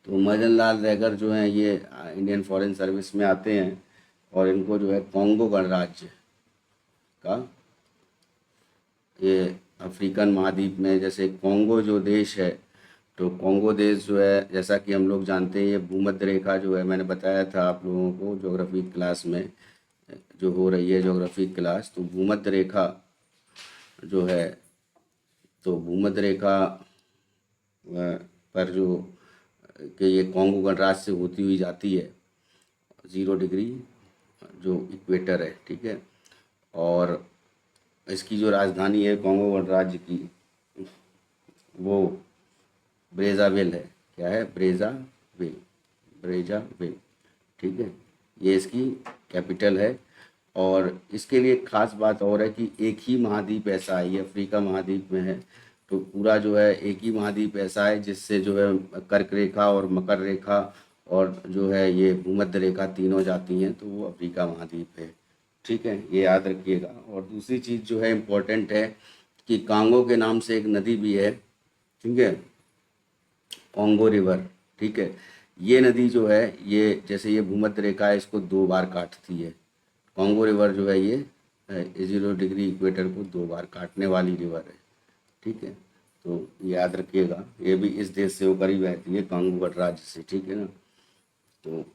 तो मदन लाल रैगर जो हैं ये इंडियन फॉरेन सर्विस में आते हैं, और इनको जो है कॉन्गो गणराज्य का, ये अफ्रीकन महाद्वीप में, जैसे कॉन्गो जो देश है, तो कॉन्गो देश जो है जैसा कि हम लोग जानते हैं ये भूमध्य रेखा जो है, मैंने बताया था आप लोगों को ज्योग्राफी क्लास में जो हो रही है ज्योग्राफी क्लास, तो भूमध्य रेखा जो है, तो भूमध्य रेखा पर जो कि ये कॉन्गो गणराज्य से होती हुई जाती है 0 डिग्री जो इक्वेटर है। ठीक है, और इसकी जो राजधानी है कॉन्गो गणराज्य की वो ब्रेज़ाविल है। क्या है? ब्रेज़ाविल। ठीक है, ये इसकी कैपिटल है। और इसके लिए खास बात और है कि एक ही महाद्वीप ऐसा है, ये अफ्रीका महाद्वीप में है, तो पूरा जो है एक ही महाद्वीप ऐसा है जिससे जो है कर्क रेखा और मकर रेखा और जो है ये भूमध्य रेखा तीनों जाती हैं, तो वो अफ्रीका महाद्वीप है। ठीक है, ये याद रखिएगा। और दूसरी चीज़ जो है इम्पोर्टेंट है कि कांगो के नाम से एक नदी भी है। ठीक है, कॉन्गो रिवर। ठीक है, ये नदी जो है ये जैसे ये भूमध्य रेखा है इसको 2 बार काटती है। कॉन्गो रिवर जो है ये 0 डिग्री इक्वेटर को 2 बार काटने वाली रिवर है। ठीक है, तो याद रखिएगा, ये भी इस देश से होकर ही बहती है, कांगो गणराज्य से। ठीक है ना, तो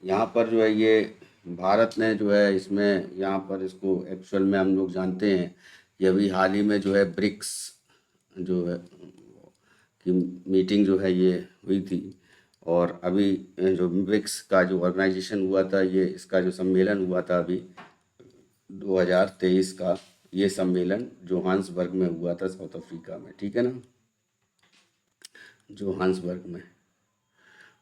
यहाँ पर जो है ये भारत ने जो है इसमें यहाँ पर इसको एक्चुअल में हम लोग जानते हैं कि अभी हाल ही में जो है ब्रिक्स जो है की मीटिंग जो है ये हुई थी, और अभी जो ब्रिक्स का जो ऑर्गेनाइजेशन हुआ था, ये इसका जो सम्मेलन हुआ था अभी 2023 का, ये सम्मेलन जोहान्सबर्ग में हुआ था साउथ अफ्रीका में। ठीक है ना, जोहान्सबर्ग में।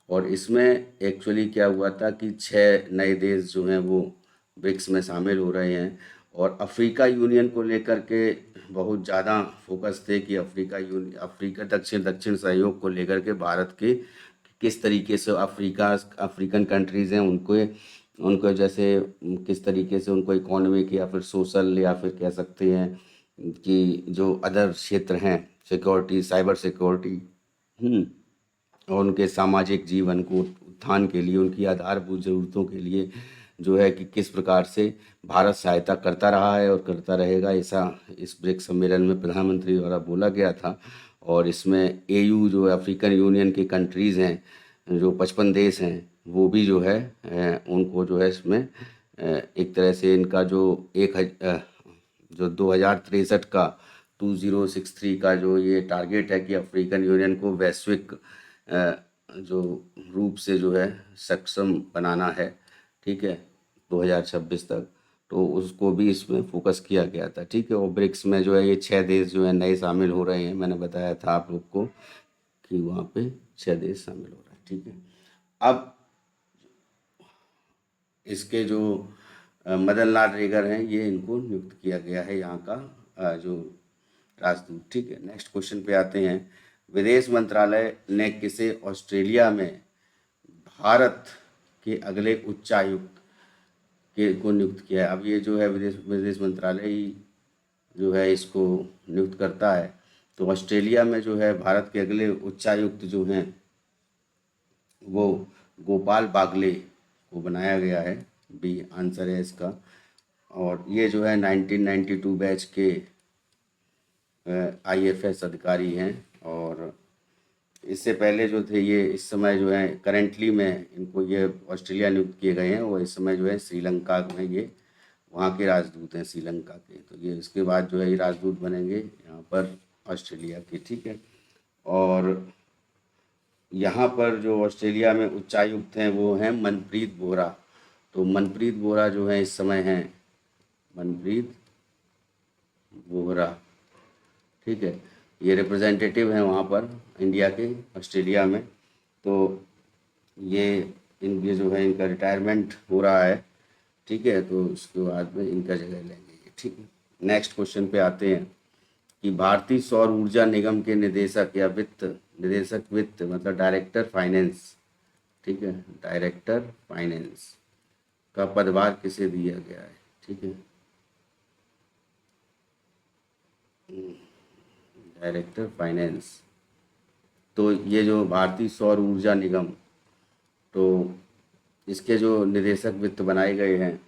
और इसमें एक्चुअली क्या हुआ था कि 6 नए देश जो हैं वो ब्रिक्स में शामिल हो रहे हैं। और अफ्रीका यूनियन को लेकर के बहुत ज़्यादा फोकस थे कि अफ्रीका दक्षिण सहयोग को लेकर के भारत के किस तरीके से अफ्रीकन कंट्रीज़ हैं उनको उनको जैसे किस तरीके से उनको इकोनॉमिक या फिर सोशल या फिर कह सकते हैं कि जो अदर क्षेत्र हैं, सिक्योरिटी, साइबर सिक्योरिटी, और उनके सामाजिक जीवन को उत्थान के लिए, उनकी आधारभूत ज़रूरतों के लिए जो है कि किस प्रकार से भारत सहायता करता रहा है और करता रहेगा, ऐसा इस ब्रिक्स सम्मेलन में प्रधानमंत्री द्वारा बोला गया था। और इसमें एयू जो अफ्रीकन यूनियन की कंट्रीज़ हैं, जो 55 देश हैं, वो भी जो है उनको जो है इसमें एक तरह से इनका जो जो 2063 का 2063 का जो ये टारगेट है कि अफ्रीकन यूनियन को वैश्विक जो रूप से जो है सक्षम बनाना है, ठीक है, 2026 तक, तो उसको भी इसमें फोकस किया गया था, ठीक है। और ब्रिक्स में जो है ये 6 देश जो है नए शामिल हो रहे हैं। मैंने बताया था आप लोग को कि वहाँ पे 6 देश शामिल हो रहे हैं, ठीक है। अब इसके जो मदन लाल रेगर हैं, ये इनको नियुक्त किया गया है यहाँ का जो राजदूत, ठीक है। नेक्स्ट क्वेश्चन पे आते हैं। विदेश मंत्रालय ने किसे ऑस्ट्रेलिया में भारत के अगले उच्चायुक्त के को नियुक्त किया है? अब ये जो है विदेश मंत्रालय ही जो है इसको नियुक्त करता है। तो ऑस्ट्रेलिया में जो है भारत के अगले उच्चायुक्त जो हैं वो गोपाल बागले को बनाया गया है। बी आंसर है इसका। और ये जो है 1992 बैच के आईएफएस अधिकारी हैं। और इससे पहले जो थे ये इस समय जो है करेंटली में इनको ये ऑस्ट्रेलिया नियुक्त किए गए हैं। और इस समय जो है श्रीलंका में ये वहाँ के राजदूत हैं, श्रीलंका के। तो ये इसके बाद जो है ये राजदूत बनेंगे यहाँ पर ऑस्ट्रेलिया के, ठीक है। और यहाँ पर जो ऑस्ट्रेलिया में उच्चायुक्त हैं वो हैं मनप्रीत बोरा। तो मनप्रीत बोरा जो है इस समय हैं मनप्रीत बोरा, ठीक है। ये रिप्रेजेंटेटिव हैं वहाँ पर इंडिया के ऑस्ट्रेलिया में। तो ये जो है इनका रिटायरमेंट हो रहा है, ठीक है। तो उसके बाद में इनका जगह लेंगे ये, ठीक है। नेक्स्ट क्वेश्चन पे आते हैं कि भारतीय सौर ऊर्जा निगम के निदेशक या वित्त मतलब डायरेक्टर फाइनेंस, ठीक है, डायरेक्टर फाइनेंस का पदभार किसे दिया गया है, ठीक है। डायरेक्टर फाइनेंस, तो ये जो भारतीय सौर ऊर्जा निगम, तो इसके जो निदेशक वित्त बनाए गए हैं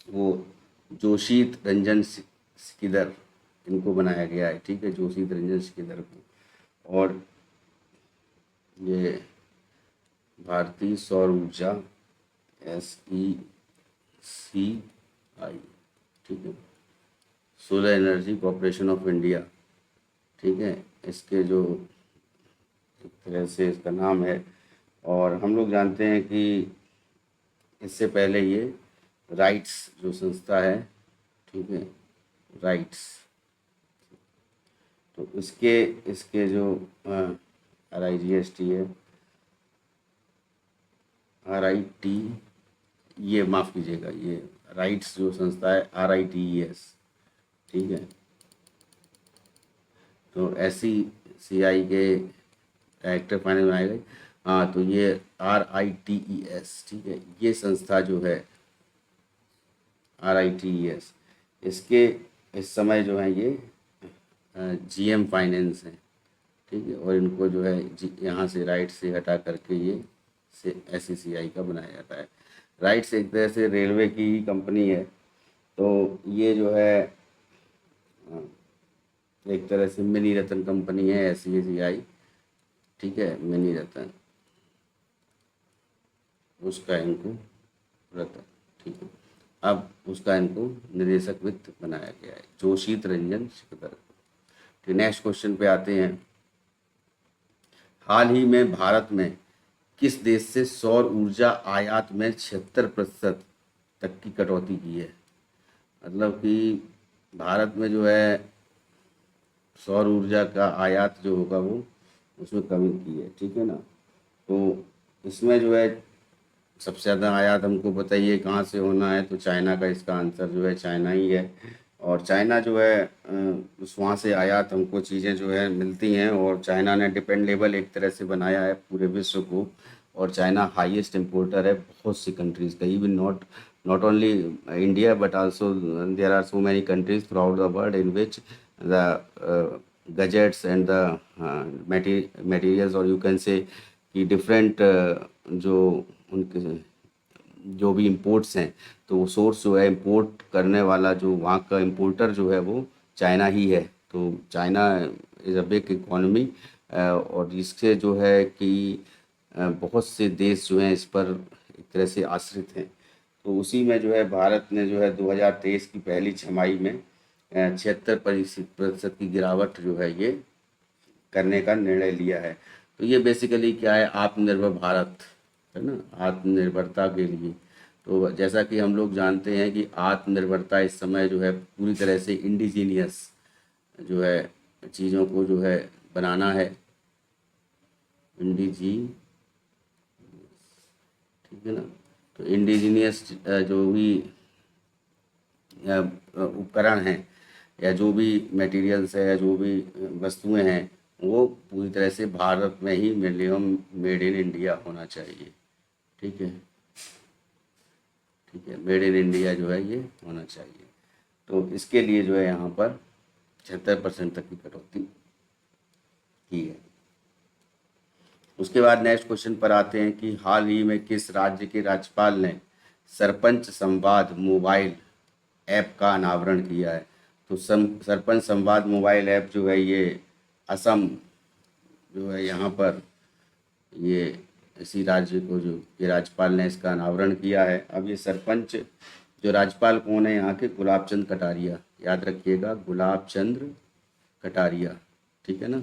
वो जोशीत रंजन सिकदर, इनको बनाया गया है, ठीक है, जोशीत रंजन सिकदर को। और ये भारतीय सौर ऊर्जा SECI, ठीक है, solar energy corporation of India, ठीक है, इसके जो एक तरह से इसका नाम है। और हम लोग जानते हैं कि इससे पहले ये राइट्स जो संस्था है, ठीक है, राइट्स, तो इसके जो RIGST है, RIT, ये माफ़ कीजिएगा, ये राइट्स जो संस्था है RITES, ठीक है। तो SECI के डायरेक्टर फाइनेंस बनाए गए। हाँ, तो ये RITES, ठीक है, ये संस्था जो है RITES, इसके इस समय जो है ये GM फाइनेंस है, ठीक है। और इनको जो है यहाँ से राइट से हटा करके ये SECI का बनाया जाता है। राइट्स एक तरह से रेलवे की ही कंपनी है। तो ये जो है एक तरह से मिनी रतन कंपनी है SECI, ठीक है, मिनी रतन, उसका इनको रतन, ठीक है। अब उसका इनको निदेशक वित्त बनाया गया है, जोशीत रंजन सिकदर। ठीक, नेक्स्ट क्वेश्चन पे आते हैं। हाल ही में भारत में किस देश से सौर ऊर्जा आयात में 76% तक की कटौती की है? मतलब कि भारत में जो है सौर ऊर्जा का आयात जो होगा वो उसमें कमी की है, ठीक है ना। तो इसमें जो है सबसे ज़्यादा आयात हमको बताइए कहाँ से होना है, तो चाइना का इसका आंसर जो है चाइना ही है। और चाइना जो है उस वहाँ से आयात हमको चीज़ें जो है मिलती हैं, और चाइना ने डिपेंडेबल एक तरह से बनाया है पूरे विश्व को। और चाइना हाईएस्ट इम्पोर्टर है बहुत सी कंट्रीज़ का, even not only India but also there are so many countries throughout the world in which the gadgets and the materials, और यू कैन से कि डिफरेंट जो उनके जो भी इंपोर्ट्स हैं, तो वो सोर्स जो है इंपोर्ट करने वाला जो वहाँ का इंपोर्टर जो है वो चाइना ही है। तो China is a big economy, और इससे जो है कि बहुत से देश जो हैं इस पर एक तरह से आश्रित हैं। तो उसी में जो है भारत ने जो है 2023 की पहली छमाही में 76% की गिरावट जो है ये करने का निर्णय लिया है। तो ये बेसिकली क्या है, आत्मनिर्भर भारत है ना, आत्मनिर्भरता के लिए। तो जैसा कि हम लोग जानते हैं कि आत्मनिर्भरता इस समय जो है पूरी तरह से इंडिजीनियस जो है चीज़ों को जो है बनाना है, इंडिजी, ठीक है ना। तो इंडिजीनियस जो भी उपकरण हैं या जो भी मटेरियल्स है या जो भी वस्तुएं हैं वो पूरी तरह से भारत में ही मिनिमम मेड इन इंडिया होना चाहिए, ठीक है। ठीक है, मेड इन इंडिया जो है ये होना चाहिए। तो इसके लिए जो है यहाँ पर 76% तक की कटौती की है। उसके बाद नेक्स्ट क्वेश्चन पर आते हैं कि हाल ही में किस राज्य के राज्यपाल ने सरपंच संवाद मोबाइल ऐप का अनावरण किया है। तो सरपंच संवाद मोबाइल ऐप जो है ये असम जो है यहाँ पर ये इसी राज्य को जो ये राज्यपाल ने इसका अनावरण किया है। अब ये सरपंच जो राज्यपाल कौन है यहाँ के, गुलाब चंद कटारिया, याद रखिएगा गुलाब चंद्र कटारिया, ठीक है ना।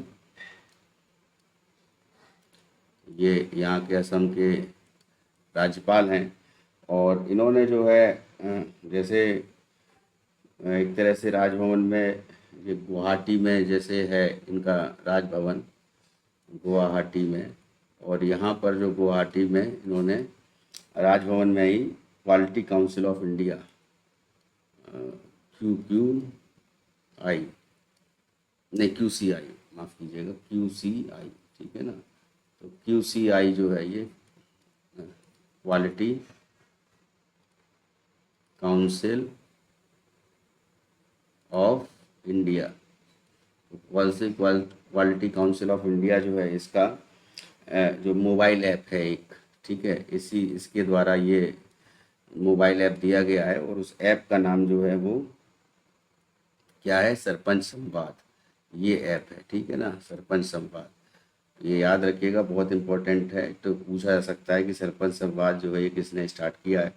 ये यहाँ के असम के राज्यपाल हैं, और इन्होंने जो है जैसे एक तरह से राजभवन में, ये गुवाहाटी में जैसे है इनका राजभवन गुवाहाटी में, और यहाँ पर जो गुवाहाटी में इन्होंने राजभवन में ही Quality Council of India QQI नहीं QCI, माफ़ कीजिएगा QCI, ठीक है ना। तो QCI जो है ये quality Council of India, quality Council of India जो है इसका जो मोबाइल ऐप है एक, ठीक है, इसके द्वारा ये मोबाइल ऐप दिया गया है, और उस ऐप का नाम जो है वो क्या है, सरपंच संवाद, ये ऐप है, ठीक है ना, सरपंच संवाद। ये याद रखिएगा, बहुत इंपॉर्टेंट है। तो पूछा जा सकता है कि सरपंच संवाद जो है ये किसने स्टार्ट किया है,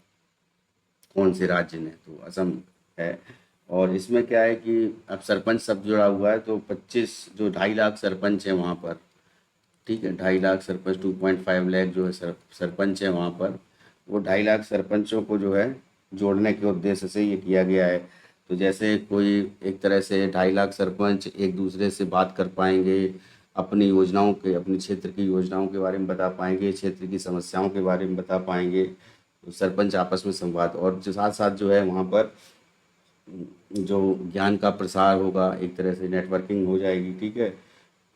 कौन से राज्य ने, तो असम है। और इसमें क्या है कि अब सरपंच सब जुड़ा हुआ है, तो 25 जो 2.5 लाख सरपंच हैं वहाँ पर, ठीक है, 2.5 लाख सरपंच 2.5 लाख जो है सरपंच है वहाँ पर, वो 2.5 लाख सरपंचों को जो है जोड़ने के उद्देश्य से ये किया गया है। तो जैसे कोई एक तरह से 2.5 लाख सरपंच एक दूसरे से बात कर पाएंगे, अपनी योजनाओं के, अपने क्षेत्र की योजनाओं के बारे में बता पाएंगे, क्षेत्र की समस्याओं के बारे में बता पाएंगे, तो सरपंच आपस में संवाद, और जो साथ साथ जो है वहाँ पर जो ज्ञान का प्रसार होगा, एक तरह से नेटवर्किंग हो जाएगी, ठीक है।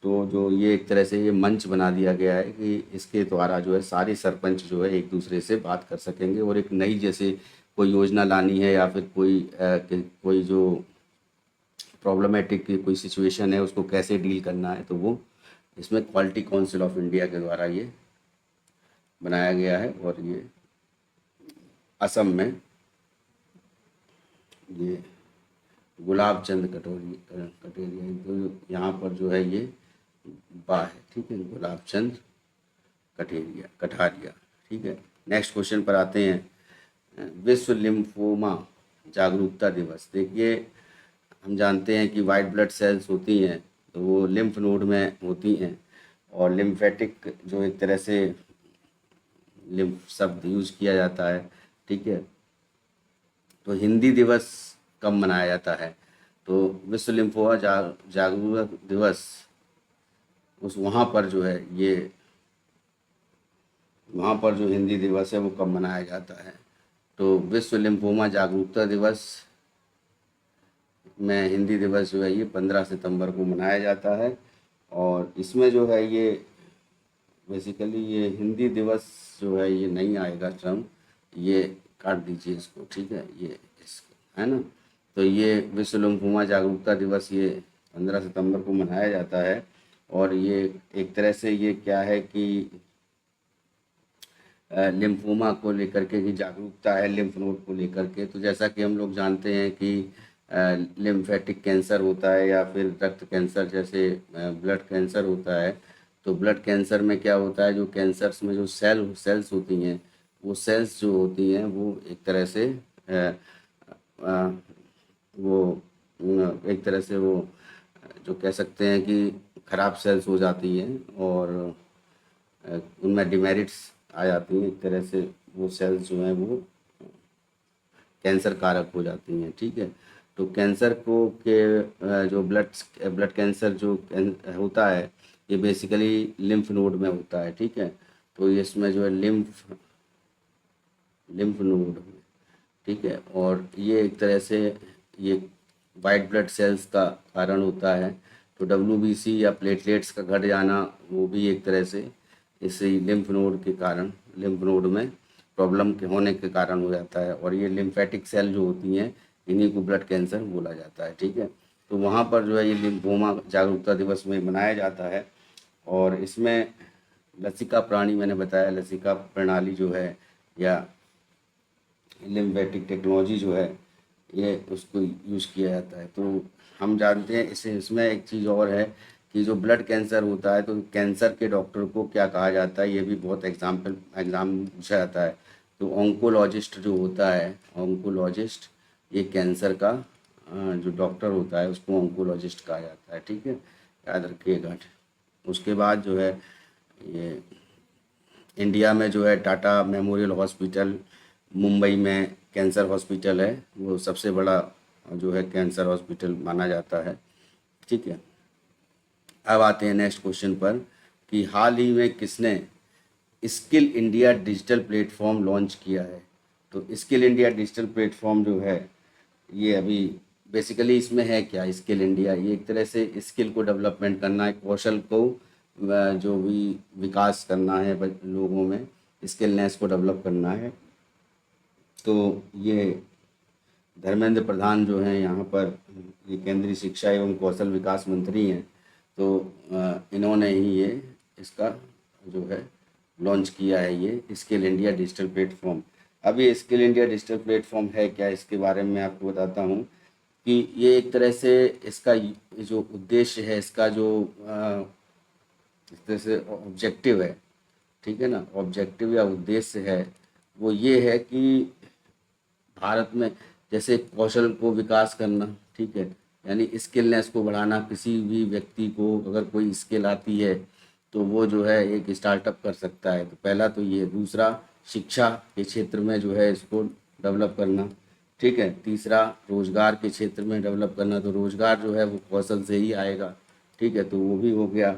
तो जो ये एक तरह से ये मंच बना दिया गया है कि इसके द्वारा जो है सारे सरपंच जो है एक दूसरे से बात कर सकेंगे, और एक नई जैसे कोई योजना लानी है या फिर कोई जो प्रॉब्लमेटिक कोई सिचुएशन है उसको कैसे डील करना है, तो वो इसमें क्वालिटी काउंसिल ऑफ इंडिया के द्वारा ये बनाया गया है। और ये असम में ये गुलाब चंद कटेरिया तो यहाँ पर जो है ये बा है, ठीक है, गुलाब चंद कठारिया, ठीक है। नेक्स्ट क्वेश्चन पर आते हैं, विश्व लिम्फोमा जागरूकता दिवस। देखिए हम जानते हैं कि वाइट ब्लड सेल्स होती हैं तो वो लिम्फ नोड में होती हैं, और लिम्फेटिक जो एक तरह से लिम्फ शब्द यूज किया जाता है, ठीक है। तो हिंदी दिवस कब मनाया जाता है, तो विश्व लिम्फोमा जागरूकता दिवस उस वहाँ पर जो है ये वहाँ पर जो हिंदी दिवस है वो कब मनाया जाता है। तो विश्व लिम्फोमा जागरूकता दिवस में हिंदी दिवस जो है ये 15 सितंबर को मनाया जाता है। और इसमें जो है ये बेसिकली ये हिंदी दिवस जो है ये नहीं आएगा टर्म, ये काट दीजिए इसको, ठीक है, ये इसको है ना। तो ये विश्व लिम्फोमा जागरूकता दिवस ये 15 सितंबर को मनाया जाता है। और ये एक तरह से ये क्या है कि लिम्फोमा को लेकर के ही जागरूकता है, लिम्फ नोड को लेकर के। तो जैसा कि हम लोग जानते हैं कि लिम्फेटिक कैंसर होता है या फिर रक्त कैंसर जैसे ब्लड कैंसर होता है। तो ब्लड कैंसर में क्या होता है, जो कैंसर्स में जो सेल्स होती हैं, वो सेल्स जो होती हैं वो एक तरह से वो एक तरह से वो जो कह सकते हैं कि ख़राब सेल्स हो जाती हैं और उनमें डिमेरिट्स आ जाती हैं। एक तरह से वो सेल्स जो हैं वो कैंसर कारक हो जाती हैं, ठीक है। तो कैंसर को के जो ब्लड कैंसर जो होता है ये बेसिकली लिम्फ नोड में होता है, ठीक है। तो इसमें जो है लिम्फ नोड, ठीक है। और ये एक तरह से ये वाइट ब्लड सेल्स का कारण होता है। तो WBC या प्लेटलेट्स का घट जाना वो भी एक तरह से इसी लिम्फ नोड के कारण, लिम्फ नोड में प्रॉब्लम के होने के कारण हो जाता है। और ये लिम्फेटिक सेल जो होती हैं इन्हीं को ब्लड कैंसर बोला जाता है, ठीक है। तो वहाँ पर जो है ये लिम्फोमा जागरूकता दिवस में मनाया जाता है। और इसमें लसिका प्राणी मैंने बताया, लसिका प्रणाली जो है या लिम्फेटिक टेक्नोलॉजी जो है ये उसको यूज़ किया जाता है। तो हम जानते हैं इसमें एक चीज़ और है कि जो ब्लड कैंसर होता है तो कैंसर के डॉक्टर को क्या कहा जाता है, ये भी बहुत एग्ज़ाम पूछा जाता है। तो ऑन्कोलॉजिस्ट जो होता है, ऑन्कोलॉजिस्ट ये कैंसर का जो डॉक्टर होता है उसको ऑन्कोलॉजिस्ट कहा जाता है, ठीक है, याद रखिएगा। उसके बाद जो है ये इंडिया में जो है टाटा मेमोरियल हॉस्पिटल मुंबई में कैंसर हॉस्पिटल है, वो सबसे बड़ा जो है कैंसर हॉस्पिटल माना जाता है, ठीक है। अब आते हैं नेक्स्ट क्वेश्चन पर कि हाल ही में किसने skill India digital platform launch किया है। तो स्किल इंडिया डिजिटल प्लेटफॉर्म जो है ये अभी बेसिकली इसमें है क्या, स्किल इंडिया ये एक तरह से स्किल को डेवलपमेंट करना है, कौशल को जो भी विकास करना है लोगों में, स्किलनेस को डेवलप करना है। तो ये धर्मेंद्र प्रधान जो हैं यहाँ पर ये केंद्रीय शिक्षा एवं कौशल विकास मंत्री हैं। तो इन्होंने ही ये इसका जो है लॉन्च किया है ये स्किल इंडिया डिजिटल प्लेटफॉर्म। अब ये स्किल इंडिया डिजिटल प्लेटफॉर्म है क्या, इसके बारे में आपको बताता हूँ कि ये एक तरह से इसका जो उद्देश्य है, इसका जो इस तरह से ऑब्जेक्टिव है, ठीक है ना, ऑब्जेक्टिव या उद्देश्य है वो ये है कि भारत में जैसे कौशल को विकास करना, ठीक है, यानी स्किलनेस को बढ़ाना। किसी भी व्यक्ति को अगर कोई स्किल आती है तो वो जो है एक स्टार्टअप कर सकता है। तो पहला तो ये, दूसरा शिक्षा के क्षेत्र में जो है इसको डेवलप करना, ठीक है। तीसरा रोजगार के क्षेत्र में डेवलप करना, तो रोजगार जो है वो कौशल से ही आएगा, ठीक है, तो वो भी हो गया,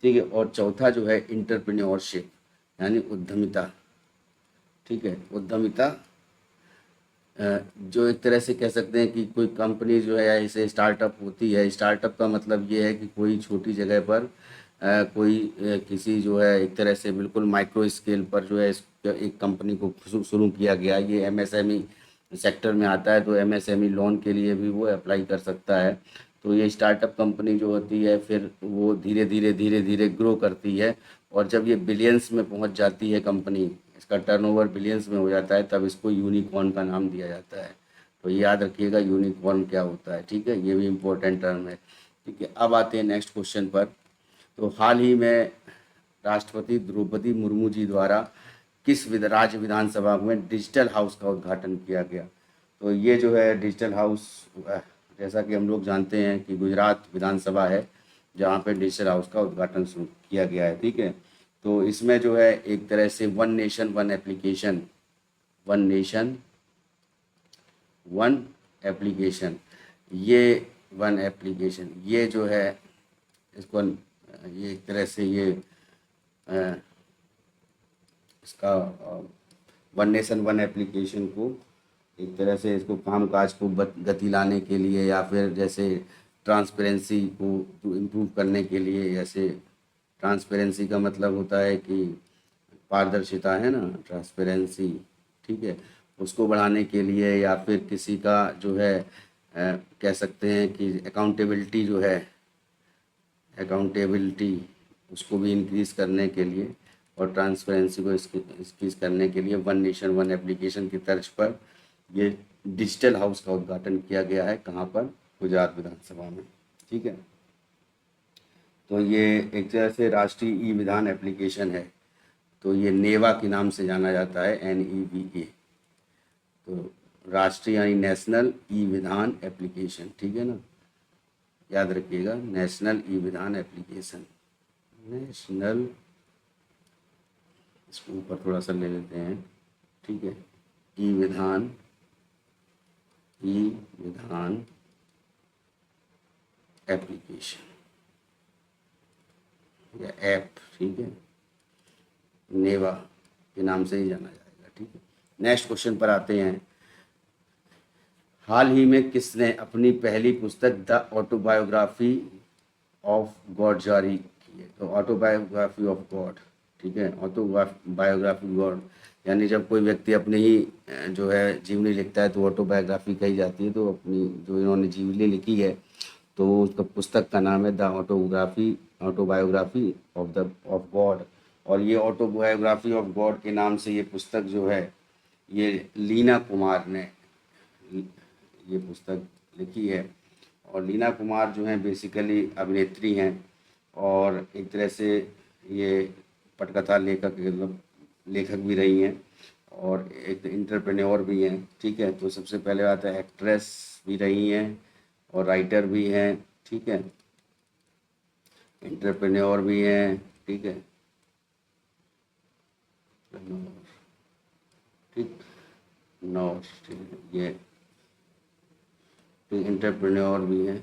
ठीक है। और चौथा जो है इंटरप्रेन्योरशिप यानी उद्यमिता, ठीक है, उद्यमिता जो एक तरह से कह सकते हैं कि कोई कंपनी जो है ऐसे स्टार्टअप होती है। स्टार्टअप का मतलब ये है कि कोई छोटी जगह पर कोई किसी जो है एक तरह से बिल्कुल माइक्रो स्केल पर जो है एक कंपनी को शुरू किया गया। ये MSME सेक्टर में आता है, तो MSME लोन के लिए भी वो अप्लाई कर सकता है। तो ये स्टार्टअप कंपनी जो होती है फिर वो धीरे धीरे ग्रो करती है और जब ये बिलियंस में पहुंच जाती है कंपनी, इसका टर्नओवर बिलियंस में हो जाता है, तब इसको यूनिकॉर्न का नाम दिया जाता है। तो ये याद रखिएगा यूनिकॉर्न क्या होता है, ठीक है, ये भी इम्पोर्टेंट टर्म है, ठीक है। अब आते हैं नेक्स्ट क्वेश्चन पर। तो हाल ही में राष्ट्रपति द्रौपदी मुर्मू जी द्वारा किस राज्य विधानसभा में डिजिटल हाउस का उद्घाटन किया गया। तो ये जो है डिजिटल हाउस जैसा कि हम लोग जानते हैं कि गुजरात विधानसभा है जहाँ पे डिजिटल हाउस का उद्घाटन शुरू किया गया है, ठीक है। तो इसमें जो है एक तरह से one nation one application, one nation one application, ये वन एप्लीकेशन ये जो है इसको ये एक तरह से ये अ, इसका वन नेशन वन एप्लीकेशन को एक तरह से इसको कामकाज को गति लाने के लिए या फिर जैसे ट्रांसपेरेंसी को इम्प्रूव करने के लिए, जैसे ट्रांसपेरेंसी का मतलब होता है कि पारदर्शिता है ना, ट्रांसपेरेंसी, ठीक है, उसको बढ़ाने के लिए, या फिर किसी का जो है कह सकते हैं कि अकाउंटेबिलिटी जो है, अकाउंटेबिलिटी उसको भी इंक्रीज़ करने के लिए और ट्रांसपेरेंसी को इंक्रीज़ करने के लिए वन नेशन वन एप्लीकेशन की तर्ज पर ये डिजिटल हाउस का उद्घाटन किया गया है। कहाँ पर? गुजरात विधानसभा में, ठीक है। तो ये एक तरह से राष्ट्रीय ई विधान एप्लीकेशन है, तो ये नेवा के नाम से जाना जाता है, NEVA। तो राष्ट्रीय यानी नेशनल ई विधान एप्लीकेशन, ठीक है ना, याद रखिएगा, नेशनल ई विधान एप्लीकेशन, नेशनल, इसको ऊपर थोड़ा सा ले लेते हैं, ठीक है, ई विधान एप्लीकेशन या ऐप, ठीक है, नेवा के नाम से ही जाना जाएगा, ठीक है। नेक्स्ट क्वेश्चन पर आते हैं। हाल ही में किसने अपनी पहली पुस्तक द ऑटोबायोग्राफी ऑफ गॉड जारी की है? तो ऑटोबायोग्राफी ऑफ गॉड, ठीक है, ऑटोबायोग्राफी गॉड यानी जब कोई व्यक्ति अपने ही जो है जीवनी लिखता है तो ऑटोबायोग्राफी कही जाती है। तो अपनी जो इन्होंने जीवनी लिखी है तो उसका पुस्तक का नाम है द ऑटोबायोग्राफी ऑफ गॉड। और ये ऑटोबायोग्राफी ऑफ गॉड के नाम से ये पुस्तक जो है ये लीना कुमार ने ये पुस्तक लिखी है। और लीना कुमार जो हैं बेसिकली अभिनेत्री हैं और एक तरह से ये पटकथा लेखक भी रही हैं और एक एंटरप्रेन्योर भी हैं, ठीक है। तो सबसे पहले बात है एक्ट्रेस भी रही हैं और राइटर भी हैं, ठीक है, एंटरप्रेन्योर भी हैं, ठीक है, ठीक नौर, ठीक है, ये एंटरप्रेन्योर भी हैं,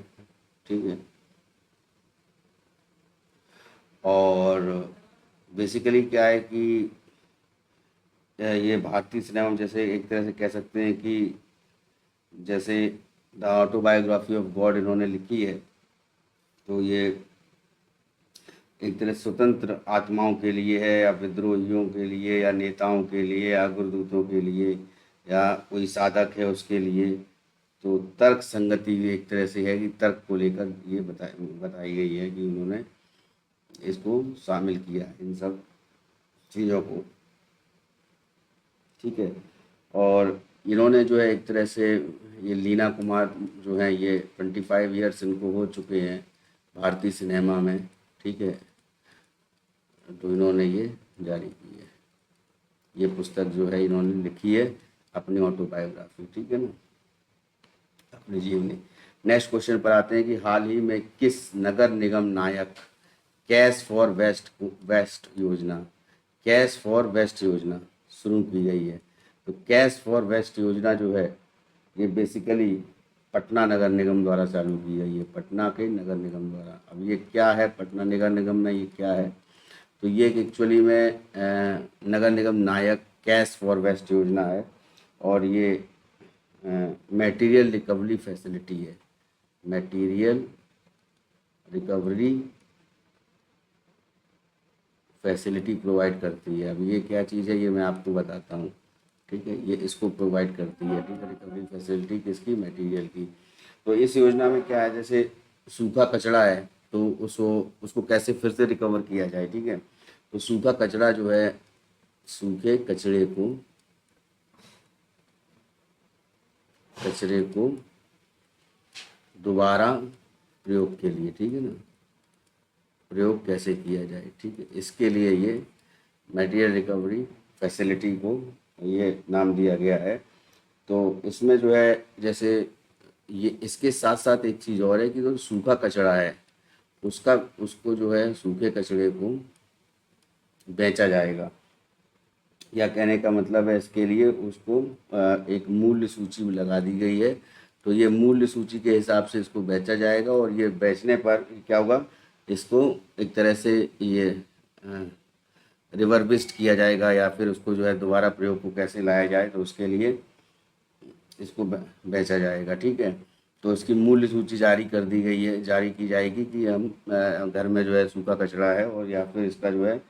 ठीक है। और बेसिकली क्या है कि ये भारतीय सिनेमा में जैसे एक तरह से कह सकते हैं कि जैसे द ऑटोबायोग्राफी ऑफ गॉड इन्होंने लिखी है तो ये एक तरह स्वतंत्र आत्माओं के लिए है या विद्रोहियों के लिए या नेताओं के लिए या गुरदूतों के लिए या कोई साधक है उसके लिए। तो तर्क संगति एक तरह से है कि तर्क को लेकर ये बताई गई है कि उन्होंने इसको शामिल किया इन सब चीज़ों को, ठीक है। और इन्होंने जो है एक तरह से ये लीना कुमार जो है ये 25 ईयर्स इनको हो चुके हैं भारतीय सिनेमा में, ठीक है। तो इन्होंने ये जारी की है, ये पुस्तक जो है इन्होंने लिखी है अपनी ऑटोबायोग्राफी, ठीक है ना, अपनी जीवनी। नेक्स्ट क्वेश्चन पर आते हैं कि हाल ही में किस नगर निगम नायक कैश फॉर वेस्ट योजना शुरू की गई है? तो कैश फॉर वेस्ट योजना जो है ये बेसिकली पटना नगर निगम द्वारा चालू की गई है, पटना के नगर निगम द्वारा। अब ये क्या है, पटना नगर निगम में ये क्या है? तो ये एक्चुअली में नगर निगम नायक कैश फॉर वेस्ट योजना है और ये मटेरियल रिकवरी फैसिलिटी है, मटेरियल रिकवरी फैसिलिटी प्रोवाइड करती है। अब ये क्या चीज़ है ये मैं आपको बताता हूँ, ठीक है। ये इसको प्रोवाइड करती है, ठीक है, रिकवरी फैसिलिटी किसकी? मटेरियल की। तो इस योजना में क्या है, जैसे सूखा कचरा है तो उसको कैसे फिर से रिकवर किया जाए, ठीक है। तो सूखा कचरा जो है, सूखे कचरे को दोबारा प्रयोग के लिए, ठीक है ना, प्रयोग कैसे किया जाए, ठीक है, इसके लिए ये मटेरियल रिकवरी फैसिलिटी को ये नाम दिया गया है। तो इसमें जो है जैसे ये इसके साथ साथ एक चीज़ और है कि जो सूखा कचरा है उसको जो है सूखे कचरे को बेचा जाएगा, या कहने का मतलब है इसके लिए उसको एक मूल्य सूची में लगा दी गई है। तो ये मूल्य सूची के हिसाब से इसको बेचा जाएगा और ये बेचने पर क्या होगा, इसको एक तरह से ये रिवर्बिस्ट किया जाएगा, या फिर उसको जो है दोबारा प्रयोग को कैसे लाया जाए, तो उसके लिए इसको बेचा जाएगा। ठीक है, तो इसकी मूल्य सूची जारी कर दी गई है, जारी की जाएगी कि हम घर में जो है सूखा कचरा है, और या फिर इसका जो है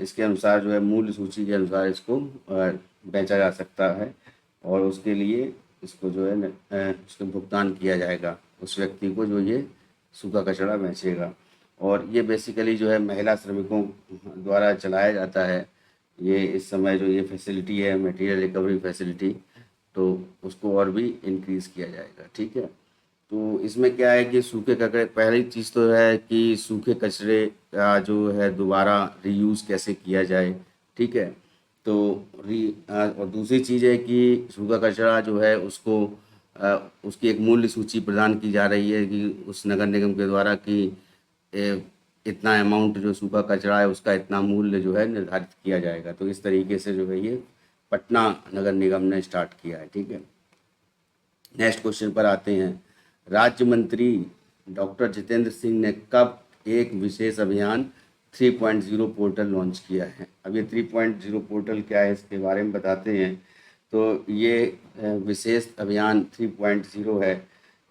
इसके अनुसार जो है मूल्य सूची के अनुसार इसको बेचा जा सकता है, और उसके लिए इसको जो है उसको भुगतान किया जाएगा उस व्यक्ति को जो ये सूखा कचरा बेचेगा। और ये बेसिकली जो है महिला श्रमिकों द्वारा चलाया जाता है। ये इस समय जो ये फैसिलिटी है मटेरियल रिकवरी फैसिलिटी, तो उसको और भी इंक्रीज़ किया जाएगा। ठीक है, तो इसमें क्या है कि सूखे कचरे, पहली चीज़ तो है कि सूखे कचरे का जो है दोबारा रीयूज़ कैसे किया जाए। ठीक है, तो और दूसरी चीज़ है कि सूखा कचरा जो है उसको उसकी एक मूल्य सूची प्रदान की जा रही है कि उस नगर निगम के द्वारा कि इतना अमाउंट जो सूखा कचरा है उसका इतना मूल्य जो है निर्धारित किया जाएगा। तो इस तरीके से जो है ये पटना नगर निगम ने स्टार्ट किया है। ठीक है, नेक्स्ट क्वेश्चन पर आते हैं। राज्य मंत्री डॉक्टर जितेंद्र सिंह ने कब एक विशेष अभियान 3.0 पोर्टल लॉन्च किया है? अब ये 3.0 पोर्टल क्या है इसके बारे में बताते हैं। तो ये विशेष अभियान 3.0 है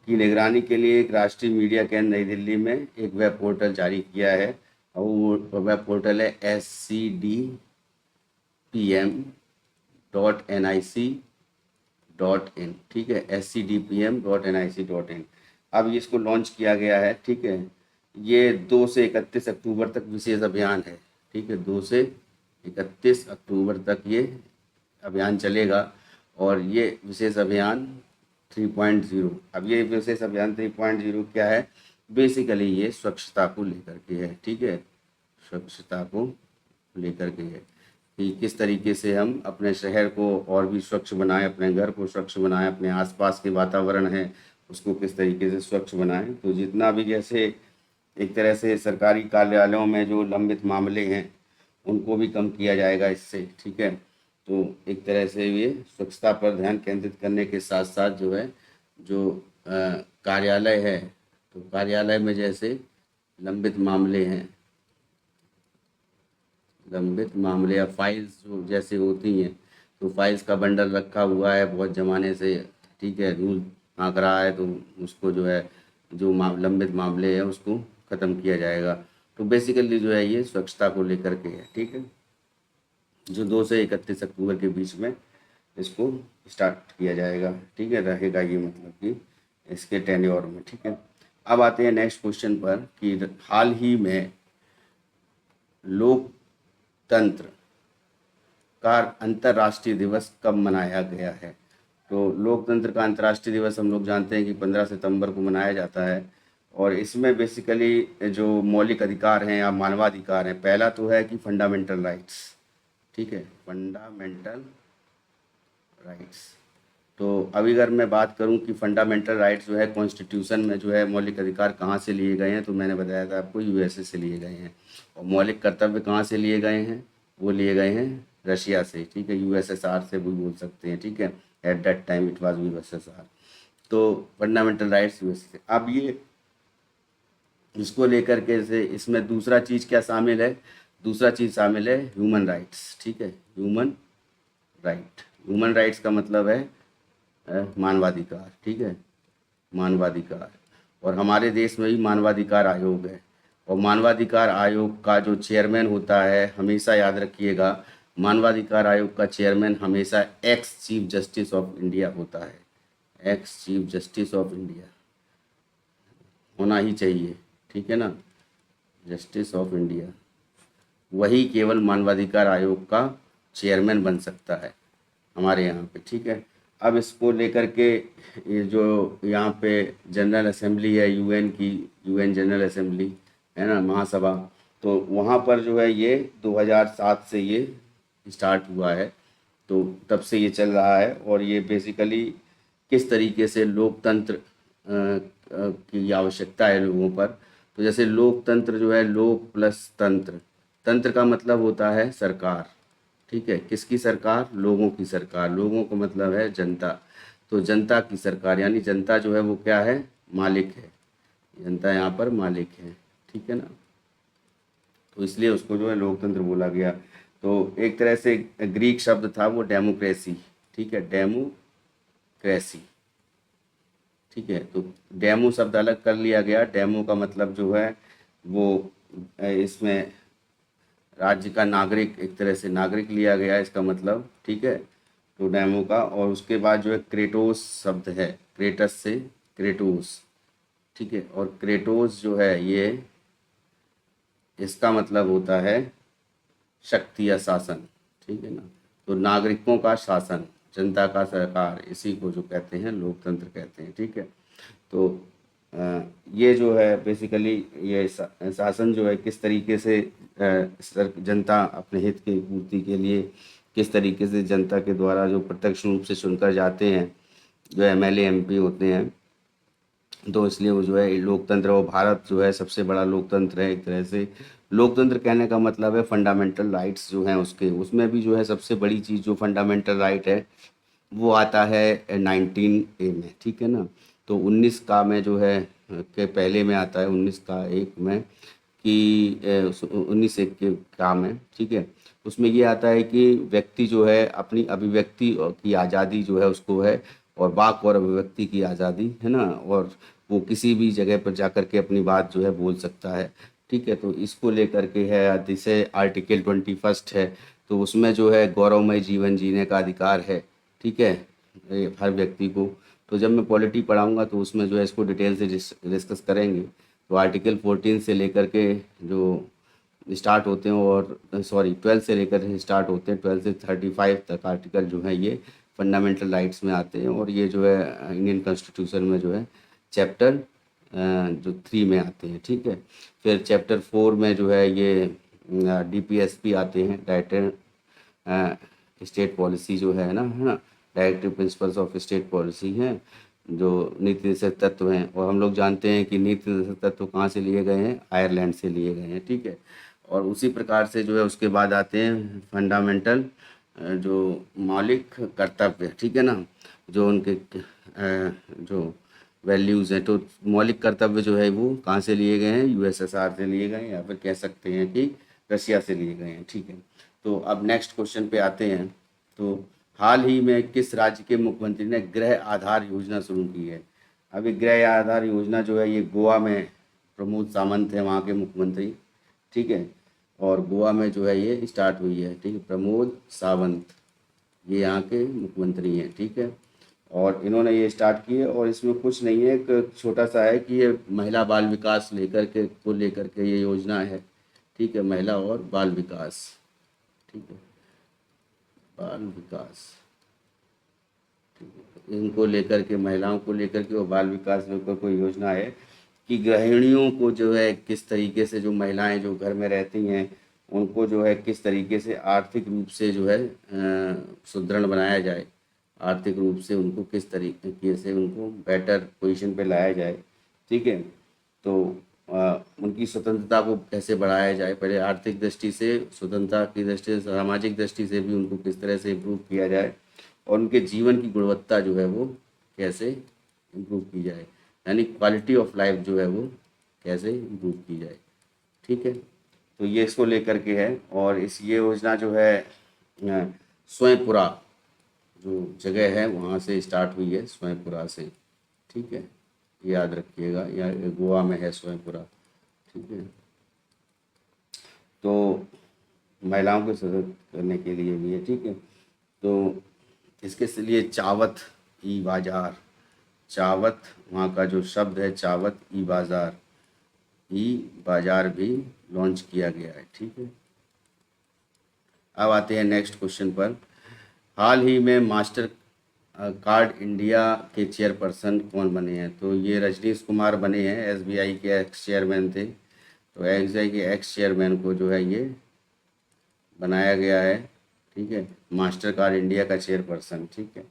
की निगरानी के लिए एक राष्ट्रीय मीडिया केंद्र नई दिल्ली में एक वेब पोर्टल जारी किया है, और वो वेब पोर्टल है scdpm.nic.in। ठीक है, scdpm.nic.in। अब इसको लॉन्च किया गया है। ठीक है, ये 2 से 31 अक्टूबर तक विशेष अभियान है। ठीक है, 2 से 31 अक्टूबर तक ये अभियान चलेगा, और ये विशेष अभियान 3.0। अब ये विशेष अभियान 3.0 क्या है? बेसिकली ये स्वच्छता को लेकर के है। ठीक है, स्वच्छता को लेकर के है कि किस तरीके से हम अपने शहर को और भी स्वच्छ बनाएं, अपने घर को स्वच्छ बनाएं, अपने आसपास के वातावरण है उसको किस तरीके से स्वच्छ बनाएं। तो जितना भी जैसे एक तरह से सरकारी कार्यालयों में जो लंबित मामले हैं उनको भी कम किया जाएगा इससे। ठीक है, तो एक तरह से ये स्वच्छता पर ध्यान केंद्रित करने के साथ साथ जो है जो कार्यालय है, तो कार्यालय में जैसे लंबित मामले हैं, लंबित मामले या फाइल्स जो जैसे होती हैं, तो फाइल्स का बंडल रखा हुआ है बहुत ज़माने से। ठीक है, रूल हाँक रहा है, तो उसको जो है जो लंबित मामले हैं उसको ख़त्म किया जाएगा। तो बेसिकली जो है ये स्वच्छता को लेकर के है। ठीक है, जो 2 से 31 अक्टूबर के बीच में इसको स्टार्ट किया जाएगा। ठीक है, रहेगा ये मतलब कि इसके टेन्योर में। ठीक है, अब आते हैं नेक्स्ट क्वेश्चन पर कि हाल ही में लोकतंत्र का अंतर्राष्ट्रीय दिवस कब मनाया गया है? तो लोकतंत्र का अंतर्राष्ट्रीय दिवस हम लोग जानते हैं कि 15 सितंबर को मनाया जाता है, और इसमें बेसिकली जो मौलिक अधिकार हैं या मानवाधिकार हैं, पहला तो है कि फंडामेंटल राइट्स। ठीक है, फंडामेंटल राइट्स। तो अभी अगर मैं बात करूं कि फंडामेंटल राइट्स जो है कॉन्स्टिट्यूशन में जो है मौलिक अधिकार कहां से लिए गए हैं, तो मैंने बताया था आपको यूएसए से लिए गए हैं। और मौलिक कर्तव्य कहां से लिए गए हैं? वो लिए गए हैं रशिया से। ठीक है, यूएसएसआर से भी बोल सकते हैं। ठीक है, at that time it was USSR. तो फंडामेंटल राइट्स यूएसए से। अब ये इसको लेकर के से इसमें दूसरा चीज़ क्या शामिल है? दूसरा चीज़ शामिल है ह्यूमन राइट्स। ठीक है, ह्यूमन राइट। ह्यूमन राइट्स का मतलब है मानवाधिकार। ठीक है, मानवाधिकार। और हमारे देश में भी मानवाधिकार आयोग है, और मानवाधिकार आयोग का जो चेयरमैन होता है, हमेशा याद रखिएगा, मानवाधिकार आयोग का चेयरमैन हमेशा ex chief justice of India होता है। Ex chief justice of India होना ही चाहिए। ठीक है ना, जस्टिस ऑफ इंडिया, वही केवल मानवाधिकार आयोग का चेयरमैन बन सकता है हमारे यहाँ पे। ठीक है, अब इसको लेकर के ये जो यहाँ पे जनरल असेंबली है यूएन की, यूएन जनरल असेंबली है ना, महासभा, तो वहाँ पर जो है ये 2007 से ये स्टार्ट हुआ है, तो तब से ये चल रहा है। और ये बेसिकली किस तरीके से लोकतंत्र की आवश्यकता है लोगों पर। तो जैसे लोकतंत्र जो है, लोक प्लस तंत्र, तंत्र का मतलब होता है सरकार। ठीक है, किसकी सरकार? लोगों की सरकार। लोगों को मतलब है जनता, तो जनता की सरकार, यानी जनता जो है वो क्या है? मालिक है। जनता यहाँ पर मालिक है। ठीक है ना। तो इसलिए उसको जो है लोकतंत्र बोला गया। तो एक तरह से ग्रीक शब्द था वो डेमोक्रेसी, ठीक है, डेमोक्रेसी, ठीक है। तो डेमो शब्द अलग कर लिया गया। डेमो का मतलब जो है वो इसमें राज्य का नागरिक, एक तरह से नागरिक लिया गया इसका मतलब, ठीक है। तो डेमो का, और उसके बाद जो है क्रेटोस शब्द है, क्रेटस से क्रेटोस, ठीक है। और क्रेटोस जो है ये, इसका मतलब होता है शक्ति या शासन, ठीक है ना। तो नागरिकों का शासन, जनता का सरकार, इसी को जो कहते हैं लोकतंत्र कहते हैं, ठीक है। तो ये जो है बेसिकली ये शासन जो है किस तरीके से जनता अपने हित की पूर्ति के लिए किस तरीके से जनता के द्वारा जो प्रत्यक्ष रूप से चुनकर जाते हैं, जो एमएलए एमपी होते हैं, तो इसलिए वो जो है लोकतंत्र, वो भारत जो है सबसे बड़ा लोकतंत्र है एक तरह से। लोकतंत्र कहने का मतलब है फंडामेंटल राइट्स जो हैं उसके, उसमें भी जो है सबसे बड़ी चीज़ जो फंडामेंटल राइट है वो आता है 19A में, ठीक है ना। तो 19 का में जो है के पहले में आता है 19 का एक में कि 19 एक के काम है, ठीक है। उसमें ये आता है कि व्यक्ति जो है अपनी अभिव्यक्ति की आज़ादी जो है उसको है, और वाक और अभिव्यक्ति की आज़ादी है ना, और वो किसी भी जगह पर जाकर के अपनी बात जो है बोल सकता है, ठीक है। तो इसको लेकर के है, जैसे आर्टिकल 21 है, तो उसमें जो है गौरवमय जीवन जीने का अधिकार है, ठीक है, हर व्यक्ति को। तो जब मैं पॉलिटी पढ़ाऊंगा तो उसमें जो है इसको डिटेल से डिस्कस करेंगे। तो आर्टिकल 14 से लेकर के जो स्टार्ट होते हैं, और सॉरी 12 से लेकर स्टार्ट होते हैं, 12 से 35 तक आर्टिकल जो है ये फंडामेंटल राइट्स में आते हैं। और ये जो है इंडियन कॉन्स्टिट्यूशन में जो है चैप्टर जो 3 में आते हैं, ठीक है। फिर चैप्टर 4 में जो है ये डीपीएसपी आते हैं, डायरेक्टर स्टेट पॉलिसी जो है ना, directive principles of state policy हैं, जो नीति निर्देशक तत्व हैं। और हम लोग जानते हैं कि नीति निर्देशक तत्व कहाँ से लिए गए हैं, आयरलैंड से लिए गए हैं, ठीक है। और उसी प्रकार से जो है उसके बाद आते हैं फंडामेंटल जो मौलिक कर्तव्य, ठीक है ना, जो उनके जो वैल्यूज़ हैं। तो मौलिक कर्तव्य जो है वो कहाँ से लिए गए हैं, यूएसएसआर से लिए गए हैं, या फिर कह सकते हैं कि रशिया से लिए गए हैं, ठीक है। तो अब नेक्स्ट क्वेश्चन पे आते हैं। तो हाल ही में किस राज्य के मुख्यमंत्री ने गृह आधार योजना शुरू की है? अभी गृह आधार योजना जो है ये गोवा में प्रमोद सावंत है वहाँ के मुख्यमंत्री, ठीक है। और गोवा में जो है ये स्टार्ट हुई है, ठीक है। प्रमोद सावंत ये यहाँ के मुख्यमंत्री हैं, ठीक है। और इन्होंने ये स्टार्ट की है, और इसमें कुछ नहीं है, एक छोटा सा है कि ये महिला बाल विकास लेकर के ये योजना है, ठीक है, महिला और बाल विकास, ठीक है, बाल विकास, इनको लेकर के, महिलाओं को लेकर के और बाल विकास लेकर कोई योजना है कि गृहिणियों को जो है किस तरीके से, जो महिलाएं जो घर में रहती हैं उनको जो है किस तरीके से आर्थिक रूप से जो है सुदृढ़ बनाया जाए, आर्थिक रूप से उनको किस तरीके से उनको बेटर पोजीशन पे लाया जाए, ठीक है। तो उनकी स्वतंत्रता को कैसे बढ़ाया जाए, पहले आर्थिक दृष्टि से, स्वतंत्रता की दृष्टि से, सामाजिक दृष्टि से भी उनको किस तरह से इम्प्रूव किया जाए, और उनके जीवन की गुणवत्ता जो है वो कैसे इम्प्रूव की जाए, यानी क्वालिटी ऑफ लाइफ जो है वो कैसे इम्प्रूव की जाए, ठीक है। तो ये इसको लेकर के है। और ये योजना जो है स्वयंपुरा जो जगह है वहाँ से स्टार्ट हुई है, स्वयंपुरा से, ठीक है, याद रखिएगा, या गोवा में है स्वयंपुरा, ठीक है। तो महिलाओं को सशक्त करने के लिए भी है, ठीक है। तो इसके लिए चावत ई बाज़ार, चावत वहाँ का जो शब्द है चावत ई बाज़ार, ई बाज़ार भी लॉन्च किया गया है, ठीक है। अब आते हैं नेक्स्ट क्वेश्चन पर। हाल ही में मास्टर कार्ड इंडिया के चेयरपर्सन कौन बने हैं? तो ये रजनीश कुमार बने हैं, एसबीआई के एक्स चेयरमैन थे। तो एसबीआई के एक्स चेयरमैन को जो है ये बनाया गया है, ठीक है, मास्टर कार्ड इंडिया का चेयरपर्सन, ठीक है।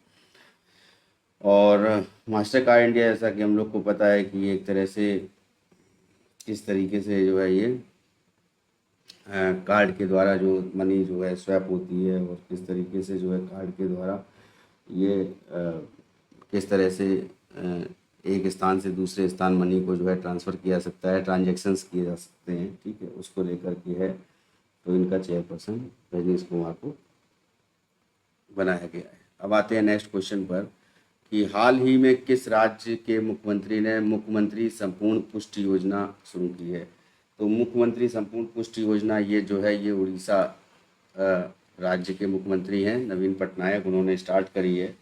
और मास्टर कार्ड इंडिया, जैसा कि हम लोग को पता है कि एक तरह से किस तरीके से जो है ये कार्ड के द्वारा जो मनी जो है स्वैप होती है, और किस तरीके से जो है कार्ड के द्वारा ये किस तरह से एक स्थान से दूसरे स्थान मनी को जो है ट्रांसफ़र किया जा सकता है, ट्रांजेक्शन्स किए जा सकते हैं, ठीक है, उसको लेकर के है। तो इनका चेयरपर्सन रजनीश कुमार को बनाया गया है। अब आते हैं नेक्स्ट क्वेश्चन पर कि हाल ही में किस राज्य के मुख्यमंत्री ने मुख्यमंत्री संपूर्ण पुष्टि योजना शुरू की है। तो मुख्यमंत्री संपूर्ण पुष्टि योजना ये जो है ये उड़ीसा राज्य के मुख्यमंत्री हैं नवीन पटनायक, उन्होंने स्टार्ट करी है।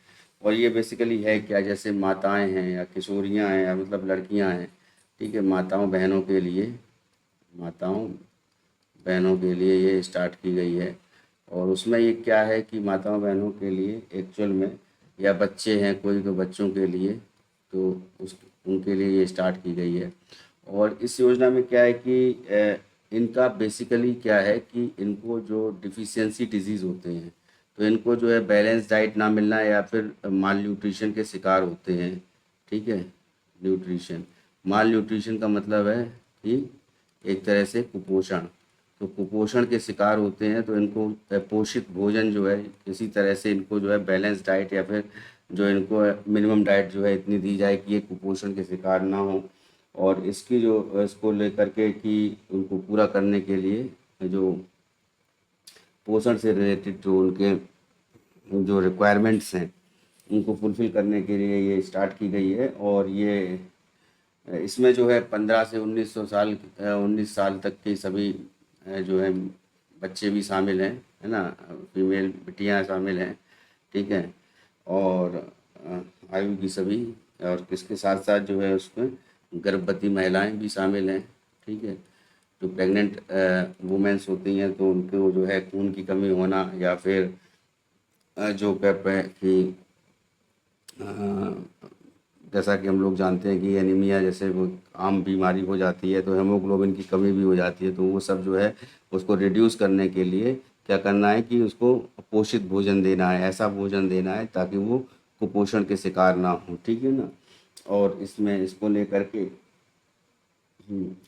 और ये बेसिकली है क्या, जैसे माताएं हैं या किशोरियां हैं या मतलब लड़कियां हैं, ठीक है, माताओं बहनों के लिए ये स्टार्ट की गई है। और उसमें ये क्या है कि माताओं बहनों के लिए एक्चुअल में, या बच्चे हैं कोई तो बच्चों के लिए, तो उस उनके लिए ये स्टार्ट की गई है। और इस योजना में क्या है कि इनका बेसिकली क्या है कि इनको जो डिफिशियंसी डिजीज़ होते हैं, तो इनको जो है बैलेंस डाइट ना मिलना या फिर माल न्यूट्रिशन के शिकार होते हैं, ठीक है। माल न्यूट्रिशन का मतलब है कि एक तरह से कुपोषण, तो कुपोषण के शिकार होते हैं। तो इनको पोषित भोजन जो है किसी तरह से इनको जो है बैलेंस डाइट या फिर जो इनको मिनिमम डाइट जो है इतनी दी जाए कि ये कुपोषण के शिकार ना हो। और इसकी जो इसको लेकर के कि उनको पूरा करने के लिए जो पोषण से रिलेटेड जो उनके जो रिक्वायरमेंट्स हैं उनको फुलफ़िल करने के लिए ये स्टार्ट की गई है। और ये इसमें जो है 15 से 19 साल तक के सभी जो है बच्चे भी शामिल हैं, है ना, फीमेल बिटियां शामिल हैं, ठीक है। और आयु की सभी, और इसके साथ साथ जो है उसमें गर्भवती महिलाएं भी शामिल हैं, ठीक है। जो प्रेग्नेंट वुमेन्स होती हैं तो उनको जो है खून की कमी होना या फिर जो कहते हैं कि जैसा कि हम लोग जानते हैं कि एनीमिया जैसे वो आम बीमारी हो जाती है, तो हेमोग्लोबिन की कमी भी हो जाती है। तो वो सब जो है उसको रिड्यूस करने के लिए क्या करना है कि उसको पोषित भोजन देना है, ऐसा भोजन देना है ताकि वो कुपोषण के शिकार ना हो, ठीक है ना। और इसमें इसको लेकर के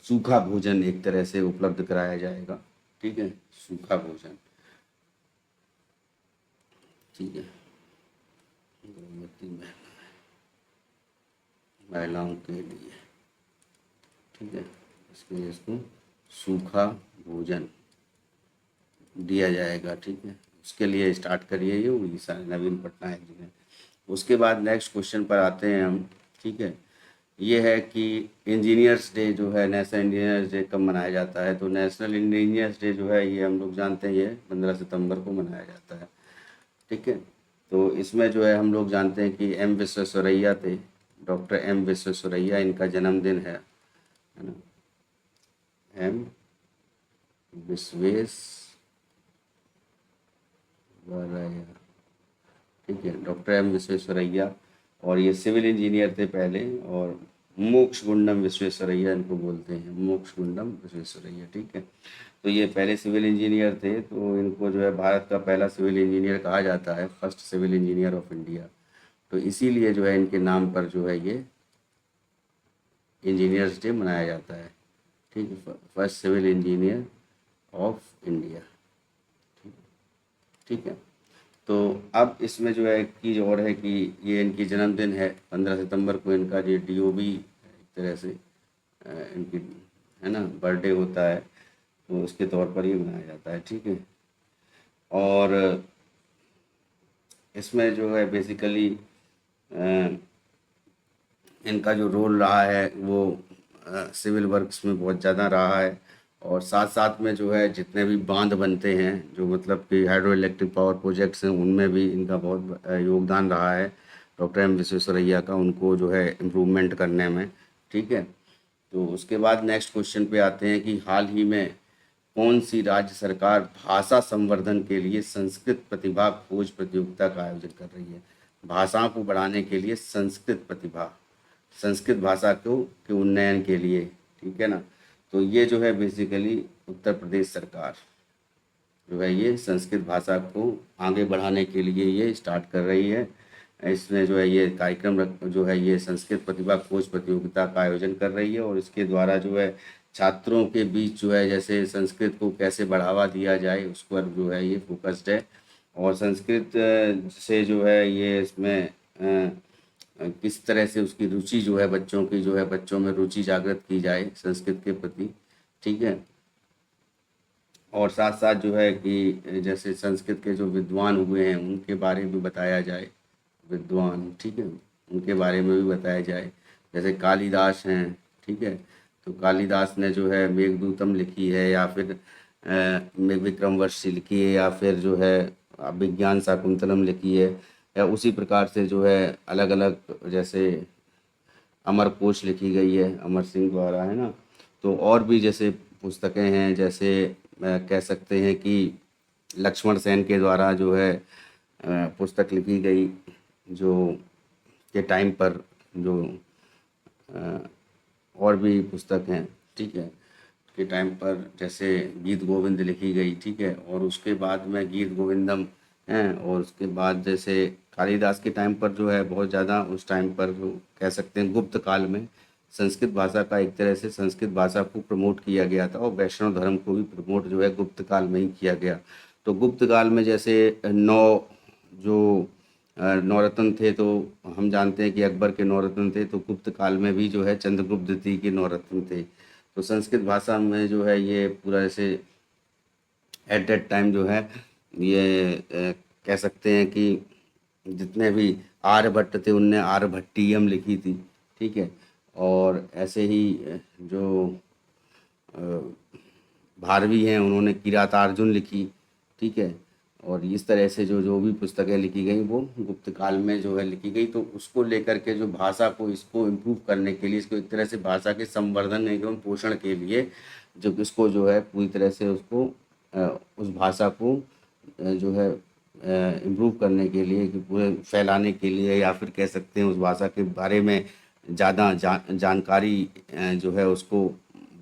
सूखा भोजन एक तरह से उपलब्ध कराया जाएगा, ठीक है, सूखा भोजन, ठीक है, गर्भवती महिलाओं के लिए, ठीक है। इसके लिए इसको सूखा भोजन दिया जाएगा, ठीक है। उसके लिए स्टार्ट करिए ये उड़ीसा नवीन पटनायक जी ने। उसके बाद नेक्स्ट क्वेश्चन पर आते हैं हम, ठीक है। ये है कि इंजीनियर्स डे जो है, नेशनल इंजीनियर्स डे कब मनाया जाता है। तो नेशनल इंजीनियर्स डे जो है ये हम लोग जानते हैं ये 15 सितंबर को मनाया जाता है, ठीक है। तो इसमें जो है हम लोग जानते हैं कि एम विश्वेश्वरैया थे, डॉक्टर एम विश्वेश्वरैया, इनका जन्मदिन है ना, एम विश्वेश्वरैया, ठीक है, डॉक्टर एम विश्वेश्वरैया। और ये सिविल इंजीनियर थे पहले, और मोक्ष गुंडम विश्वेश्वरैया इनको बोलते हैं, मोक्ष गुंडम विश्वेश्वरैया, ठीक है। तो ये पहले सिविल इंजीनियर थे, तो इनको जो है भारत का पहला सिविल इंजीनियर कहा जाता है, first civil engineer of India. तो इसीलिए जो है इनके नाम पर जो है ये इंजीनियर्स डे मनाया जाता है, ठीक है, first civil engineer of India, ठीक है। तो अब इसमें जो है एक चीज़ और है कि ये इनकी जन्मदिन है 15 सितंबर को, इनका ये DOB एक तरह से इनकी, है ना, बर्थडे होता है, तो उसके तौर पर ये मनाया जाता है, ठीक है। और इसमें जो है बेसिकली इनका जो रोल रहा है वो सिविल वर्क्स में बहुत ज़्यादा रहा है। और साथ साथ में जो है जितने भी बांध बनते हैं, जो मतलब कि हाइड्रो इलेक्ट्रिक पावर प्रोजेक्ट्स हैं, उनमें भी इनका बहुत योगदान रहा है डॉक्टर एम विश्वेश्वरैया का, उनको जो है इम्प्रूवमेंट करने में, ठीक है। तो उसके बाद नेक्स्ट क्वेश्चन पे आते हैं कि हाल ही में कौन सी राज्य सरकार भाषा संवर्धन के लिए संस्कृत प्रतिभा खोज प्रतियोगिता का आयोजन कर रही है। भाषाओं को बढ़ाने के लिए संस्कृत प्रतिभा, संस्कृत भाषा को के उन्नयन के लिए, ठीक है ना। तो ये जो है बेसिकली उत्तर प्रदेश सरकार जो है ये संस्कृत भाषा को आगे बढ़ाने के लिए ये स्टार्ट कर रही है। इसमें जो है ये कार्यक्रम जो है ये संस्कृत प्रतिभा खोज प्रतियोगिता का आयोजन कर रही है, और इसके द्वारा जो है छात्रों के बीच जो है जैसे संस्कृत को कैसे बढ़ावा दिया जाए उस पर जो है ये फोकस्ड है। और संस्कृत से जो है ये इसमें किस तरह से उसकी रुचि जो है बच्चों की जो है बच्चों में रुचि जागृत की जाए संस्कृत के प्रति, ठीक है। और साथ साथ जो है कि जैसे संस्कृत के जो विद्वान हुए हैं उनके बारे में बताया जाए, विद्वान, ठीक है, उनके बारे में भी बताया जाए। जैसे कालिदास हैं, ठीक है, तो कालिदास ने जो है मेघदूतम लिखी है, या फिर विक्रमवर्ष लिखी है, या फिर जो है विज्ञान शाकुंतलम लिखी है, या उसी प्रकार से जो है अलग अलग जैसे अमर कोश लिखी गई है अमर सिंह द्वारा, है ना। तो और भी जैसे पुस्तकें हैं, जैसे कह सकते हैं कि लक्ष्मण सेन के द्वारा जो है पुस्तक लिखी गई, जो के टाइम पर जो और भी पुस्तक हैं, ठीक है, के टाइम पर जैसे गीत गोविंद लिखी गई, ठीक है, और उसके बाद में गीत गोविंदम हैं, और उसके बाद जैसे कालिदास के टाइम पर जो है बहुत ज़्यादा उस टाइम पर जो कह सकते हैं गुप्त काल में संस्कृत भाषा का एक तरह से संस्कृत भाषा को प्रमोट किया गया था, और वैष्णव धर्म को भी प्रमोट जो है गुप्त काल में ही किया गया। तो गुप्त काल में जैसे जो नौरत्न थे, तो हम जानते हैं कि अकबर के नौरत्न थे, तो गुप्त काल में भी जो है चंद्रगुप्त द्वितीय के नौरत्न थे। तो संस्कृत भाषा में जो है ये पूरा ऐसे एट दैट टाइम जो है ये कह सकते हैं कि जितने भी आर्यभट्ट थे उनने आर्यभट्टियम लिखी थी, ठीक है, और ऐसे ही जो भारवी हैं उन्होंने किरातार्जुन लिखी, ठीक है, और इस तरह से जो जो भी पुस्तकें लिखी गई वो गुप्त काल में जो है लिखी गई। तो उसको लेकर के जो भाषा को इसको इम्प्रूव करने के लिए, इसको एक तरह से भाषा के संवर्धन एवं पोषण के लिए जो इसको जो है पूरी तरह से उसको उस भाषा को जो है इम्प्रूव करने के लिए, कि पूरे फैलाने के लिए, या फिर कह सकते हैं उस भाषा के बारे में ज़्यादा जानकारी जो है उसको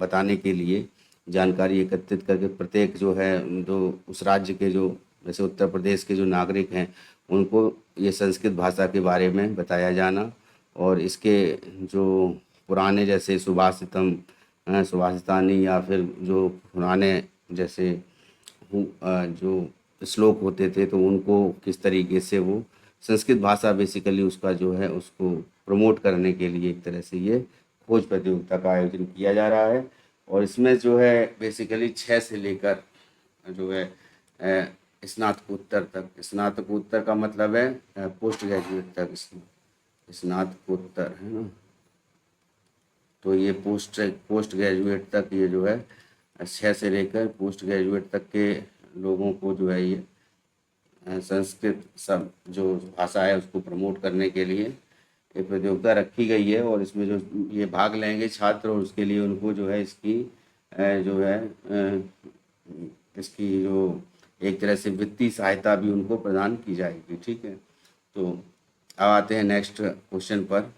बताने के लिए, जानकारी एकत्रित करके प्रत्येक जो है जो उस राज्य के जो जैसे उत्तर प्रदेश के जो नागरिक हैं उनको ये संस्कृत भाषा के बारे में बताया जाना, और इसके जो पुराने जैसे सुभाषितम सुभाषितानी, या फिर जो पुराने जैसे जो श्लोक होते थे, तो उनको किस तरीके से वो संस्कृत भाषा बेसिकली उसका जो है उसको प्रमोट करने के लिए एक तरह से ये खोज प्रतियोगिता का आयोजन किया जा रहा है। और इसमें जो है बेसिकली 6 से लेकर जो है स्नातकोत्तर तक, स्नातकोत्तर का मतलब है पोस्ट ग्रेजुएट तक, स्नातकोत्तर, है ना, तो ये पोस्ट ग्रेजुएट तक ये जो है 6 से लेकर पोस्ट ग्रेजुएट तक के लोगों को जो है ये संस्कृत सब जो भाषा है उसको प्रमोट करने के लिए ये प्रतियोगिता रखी गई है। और इसमें जो ये भाग लेंगे छात्र, और उसके लिए उनको जो है इसकी जो है इसकी जो एक तरह से वित्तीय सहायता भी उनको प्रदान की जाएगी, ठीक है। तो अब आते हैं नेक्स्ट क्वेश्चन पर।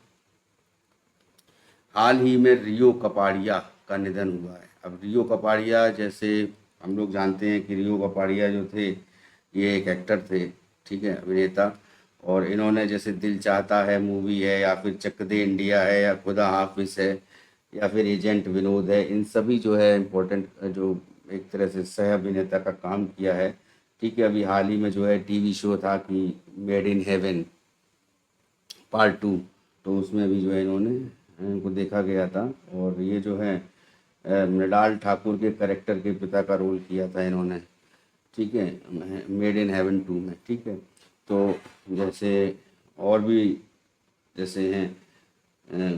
हाल ही में रियो कपाड़िया का निधन हुआ है। अब रियो कपाड़िया, जैसे हम लोग जानते हैं कि रियो कपाड़िया जो थे ये एक एक्टर थे, ठीक है, अभिनेता, और इन्होंने जैसे दिल चाहता है मूवी है, या फिर चक दे इंडिया है, या खुदा हाफिज है, या फिर एजेंट विनोद है, इन सभी जो है इम्पोर्टेंट जो एक तरह से सह अभिनेता का काम किया है, ठीक है। अभी हाल ही में जो है टीवी शो था कि मेड इन हेवन पार्ट 2, तो उसमें भी जो है इनको देखा गया था, और ये जो है मृणाल ठाकुर के करेक्टर के पिता का रोल किया था इन्होंने, ठीक है, मेड इन हेवन 2 में, ठीक है। तो जैसे और भी जैसे हैं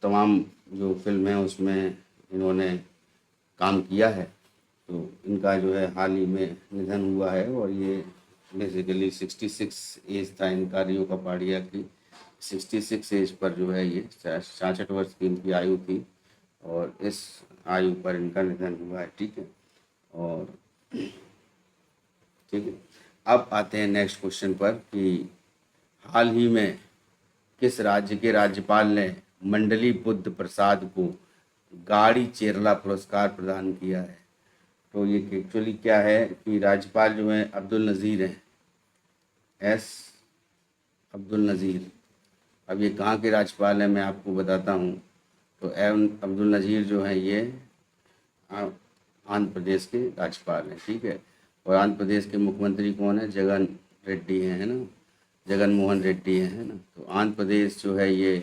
तमाम जो फिल्म है उसमें इन्होंने काम किया है, तो इनका जो है हाल ही में निधन हुआ है। और ये बेसिकली 66 एज था इनका, रियो कपाड़िया की 66 एज पर जो है ये 66 वर्ष की इनकी आयु थी, और इस आयु पर इनका निधन हुआ है, ठीक है। और ठीक है, अब आते हैं नेक्स्ट क्वेश्चन पर कि हाल ही में किस राज्य के राज्यपाल ने मंडली बुद्ध प्रसाद को गाड़ी चेरला पुरस्कार प्रदान किया है। तो ये एक्चुअली क्या है कि राज्यपाल जो हैं अब्दुल नज़ीर हैं, एस अब्दुल नज़ीर। अब ये कहाँ के राज्यपाल हैं मैं आपको बताता हूँ। तो एम अब्दुल नज़ीर जो हैं ये आंध्र प्रदेश के राज्यपाल हैं, ठीक है। और आंध्र प्रदेश के मुख्यमंत्री कौन है? जगन रेड्डी हैं, है ना, जगन मोहन रेड्डी है ना। तो आंध्र प्रदेश जो है ये,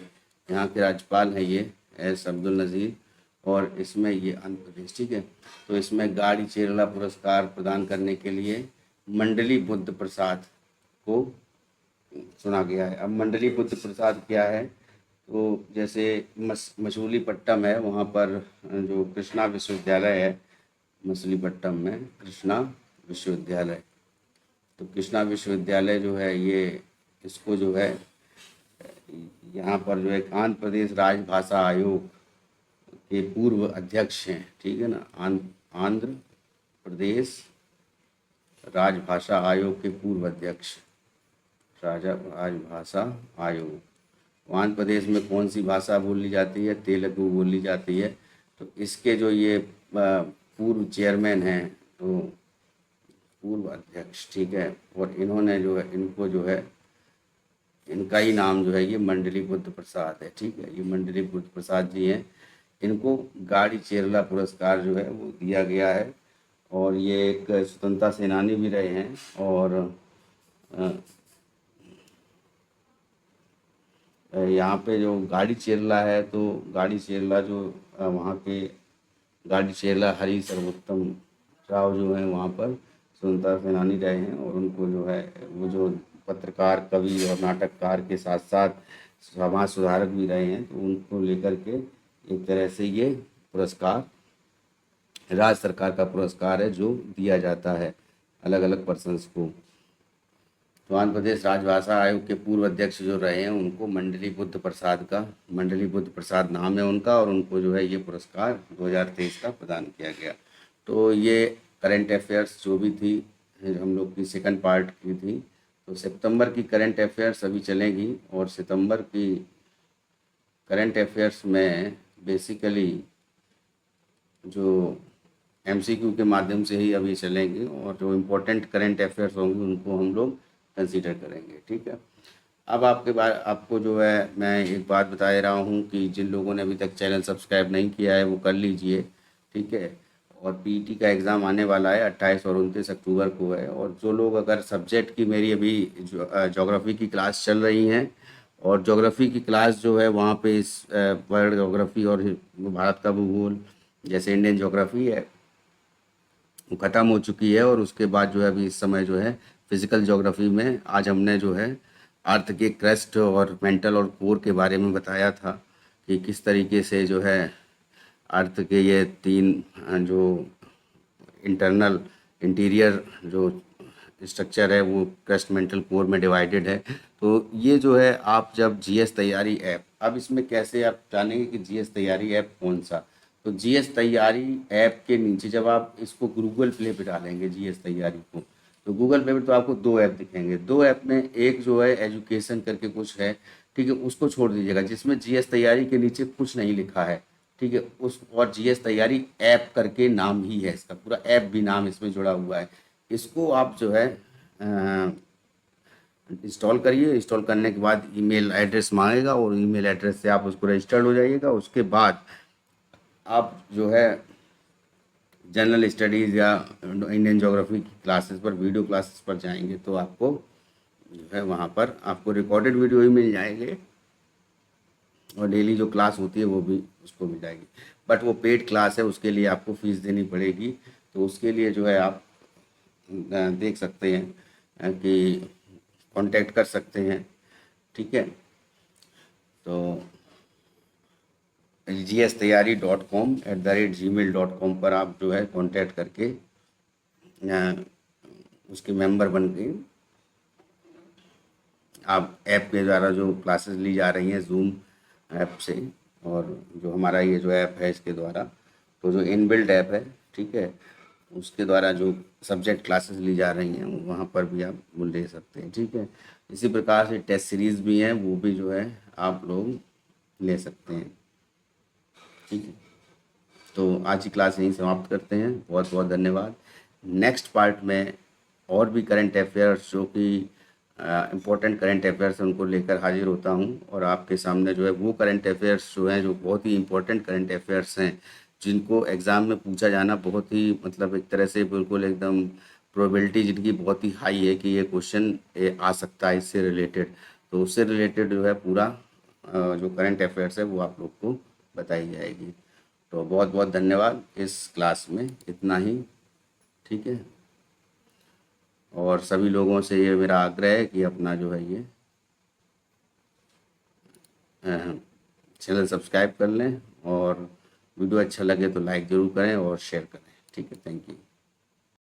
यहाँ के राज्यपाल हैं ये एस अब्दुल नज़ीर, और इसमें ये आंध्र प्रदेश, ठीक है। तो इसमें गाड़ी चेरला पुरस्कार प्रदान करने के लिए मंडली बुद्ध प्रसाद को चुना गया है। अब मंडली बुद्ध प्रसाद क्या है, तो जैसे मछलीपट्टनम है, वहाँ पर जो कृष्णा विश्वविद्यालय है, मछलीपट्टनम में कृष्णा विश्वविद्यालय, तो कृष्णा विश्वविद्यालय जो है ये, इसको जो है यहाँ पर जो है आंध्र प्रदेश राजभाषा आयोग के पूर्व अध्यक्ष हैं, ठीक है ना। आंध्र प्रदेश राजभाषा आयोग के पूर्व अध्यक्ष, राजभाषा आयोग। आंध्र प्रदेश में कौन सी भाषा बोली जाती है, तेलुगु बोली जाती है। तो इसके जो ये पूर्व चेयरमैन हैं, तो पूर्व अध्यक्ष, ठीक है। और इन्होंने जो है, इनको जो है, इनका ही नाम जो है ये मंडली बुद्ध प्रसाद है, ठीक है। ये मंडली बुद्ध प्रसाद जी हैं, इनको गाड़ी चेरला पुरस्कार जो है वो दिया गया है। और ये एक स्वतंत्रता सेनानी भी रहे हैं। और यहाँ पे जो गाड़ी चेरला है, तो गाड़ी चेरला जो वहाँ के गाड़ी चेरला हरी सर्वोत्तम राव जो हैं वहाँ पर स्वतंत्रता सेनानी रहे हैं। और उनको जो है वो जो पत्रकार, कवि और नाटककार के साथ साथ समाज सुधारक भी रहे हैं, तो उनको लेकर के एक तरह से ये पुरस्कार राज्य सरकार का पुरस्कार है जो दिया जाता है अलग अलग पर्सन्स को। तो आंध्र प्रदेश राजभाषा आयोग के पूर्व अध्यक्ष जो रहे हैं उनको मंडली बुद्ध प्रसाद नाम है उनका, और उनको जो है ये पुरस्कार 2023 का प्रदान किया गया। तो ये करंट अफेयर्स जो भी थी हम लोग की सेकंड पार्ट की थी। तो सितंबर की करंट अफेयर्स अभी चलेंगी, और सितंबर की करंट अफेयर्स में बेसिकली जो एमसीक्यू के माध्यम से ही अभी चलेंगे, और जो इम्पोर्टेंट करंट अफेयर्स होंगे उनको हम लोग कंसीडर करेंगे, ठीक है। अब आपको जो है मैं एक बात बता रहा हूँ कि जिन लोगों ने अभी तक चैनल सब्सक्राइब नहीं किया है वो कर लीजिए, ठीक है। और पीटी का एग्ज़ाम आने वाला है 28 और 29 अक्टूबर को है। और जो लोग अगर सब्जेक्ट की, मेरी अभी ज्योग्राफी की क्लास चल रही हैं, और ज्योग्राफी की क्लास जो है वहाँ पे इस वर्ल्ड ज्योग्राफी और भारत का भूगोल, जैसे इंडियन ज्योग्राफी है वो ख़त्म हो चुकी है। और उसके बाद जो है अभी इस समय जो है फिज़िकल ज्योग्राफी में आज हमने जो है अर्थ के क्रस्ट और मेंटल और कोर के बारे में बताया था कि किस तरीके से जो है अर्थ के ये 3 जो इंटरनल इंटीरियर जो स्ट्रक्चर है वो क्रस्ट मेंटल कोर में डिवाइडेड है। तो ये जो है आप जब जीएस तैयारी ऐप, अब इसमें कैसे आप जानेंगे कि जीएस तैयारी ऐप कौन सा, तो जीएस तैयारी ऐप के नीचे जब आप इसको गूगल प्ले पे डालेंगे जीएस तैयारी को, तो गूगल प्ले पे तो आपको 2 ऐप दिखेंगे। 2 ऐप में एक जो है एजुकेशन करके कुछ है, ठीक है, उसको छोड़ दीजिएगा, जिसमें जीएस तैयारी के नीचे कुछ नहीं लिखा है, ठीक है। उस और जीएस तैयारी ऐप करके नाम ही है इसका, पूरा ऐप भी नाम इसमें जुड़ा हुआ है। इसको आप जो है इंस्टॉल करिए। इंस्टॉल करने के बाद ईमेल एड्रेस मांगेगा, और ईमेल एड्रेस से आप उसको रजिस्टर्ड हो जाइएगा। उसके बाद आप जो है जनरल स्टडीज़ या इंडियन ज्योग्राफी की क्लासेस पर, वीडियो क्लासेस पर जाएंगे, तो आपको जो है वहाँ पर आपको रिकॉर्डेड वीडियो ही मिल जाएंगे, और डेली जो क्लास होती है वो भी उसको मिल जाएगी। बट वो पेड क्लास है, उसके लिए आपको फ़ीस देनी पड़ेगी। तो उसके लिए जो है आप देख सकते हैं कि कांटेक्ट कर सकते हैं, ठीक है। तो gstayari.com@gmail.com पर आप जो है कांटेक्ट करके उसके मेंबर बन के आप ऐप के द्वारा जो क्लासेस ली जा रही हैं जूम ऐप से, और जो हमारा ये जो ऐप है इसके द्वारा, तो जो इनबिल्ट ऐप है, ठीक है, उसके द्वारा जो सब्जेक्ट क्लासेस ली जा रही हैं वहाँ पर भी आप वो ले सकते हैं, ठीक है। इसी प्रकार से टेस्ट सीरीज़ भी हैं, वो भी जो है आप लोग ले सकते हैं, ठीक है। तो आज की क्लास यहीं समाप्त करते हैं। बहुत बहुत धन्यवाद। नेक्स्ट पार्ट में और भी करंट अफेयर्स जो कि इम्पोर्टेंट करंट अफेयर्स उनको लेकर हाजिर होता हूं, और आपके सामने जो है वो करंट अफेयर्स जो हैं, जो बहुत ही इम्पोर्टेंट करंट अफेयर्स हैं, जिनको एग्ज़ाम में पूछा जाना बहुत ही, मतलब एक तरह से बिल्कुल एकदम प्रोबेबिलिटी जिनकी बहुत ही हाई है कि ये क्वेश्चन आ सकता है इससे रिलेटेड, तो उससे रिलेटेड जो है पूरा जो करंट अफेयर्स है वो आप लोग को बताई जाएगी। तो बहुत बहुत धन्यवाद, इस क्लास में इतना ही, ठीक है। और सभी लोगों से ये मेरा आग्रह है कि अपना जो है ये चैनल सब्सक्राइब कर लें, और वीडियो अच्छा लगे तो लाइक ज़रूर करें और शेयर करें, ठीक है। Thank you.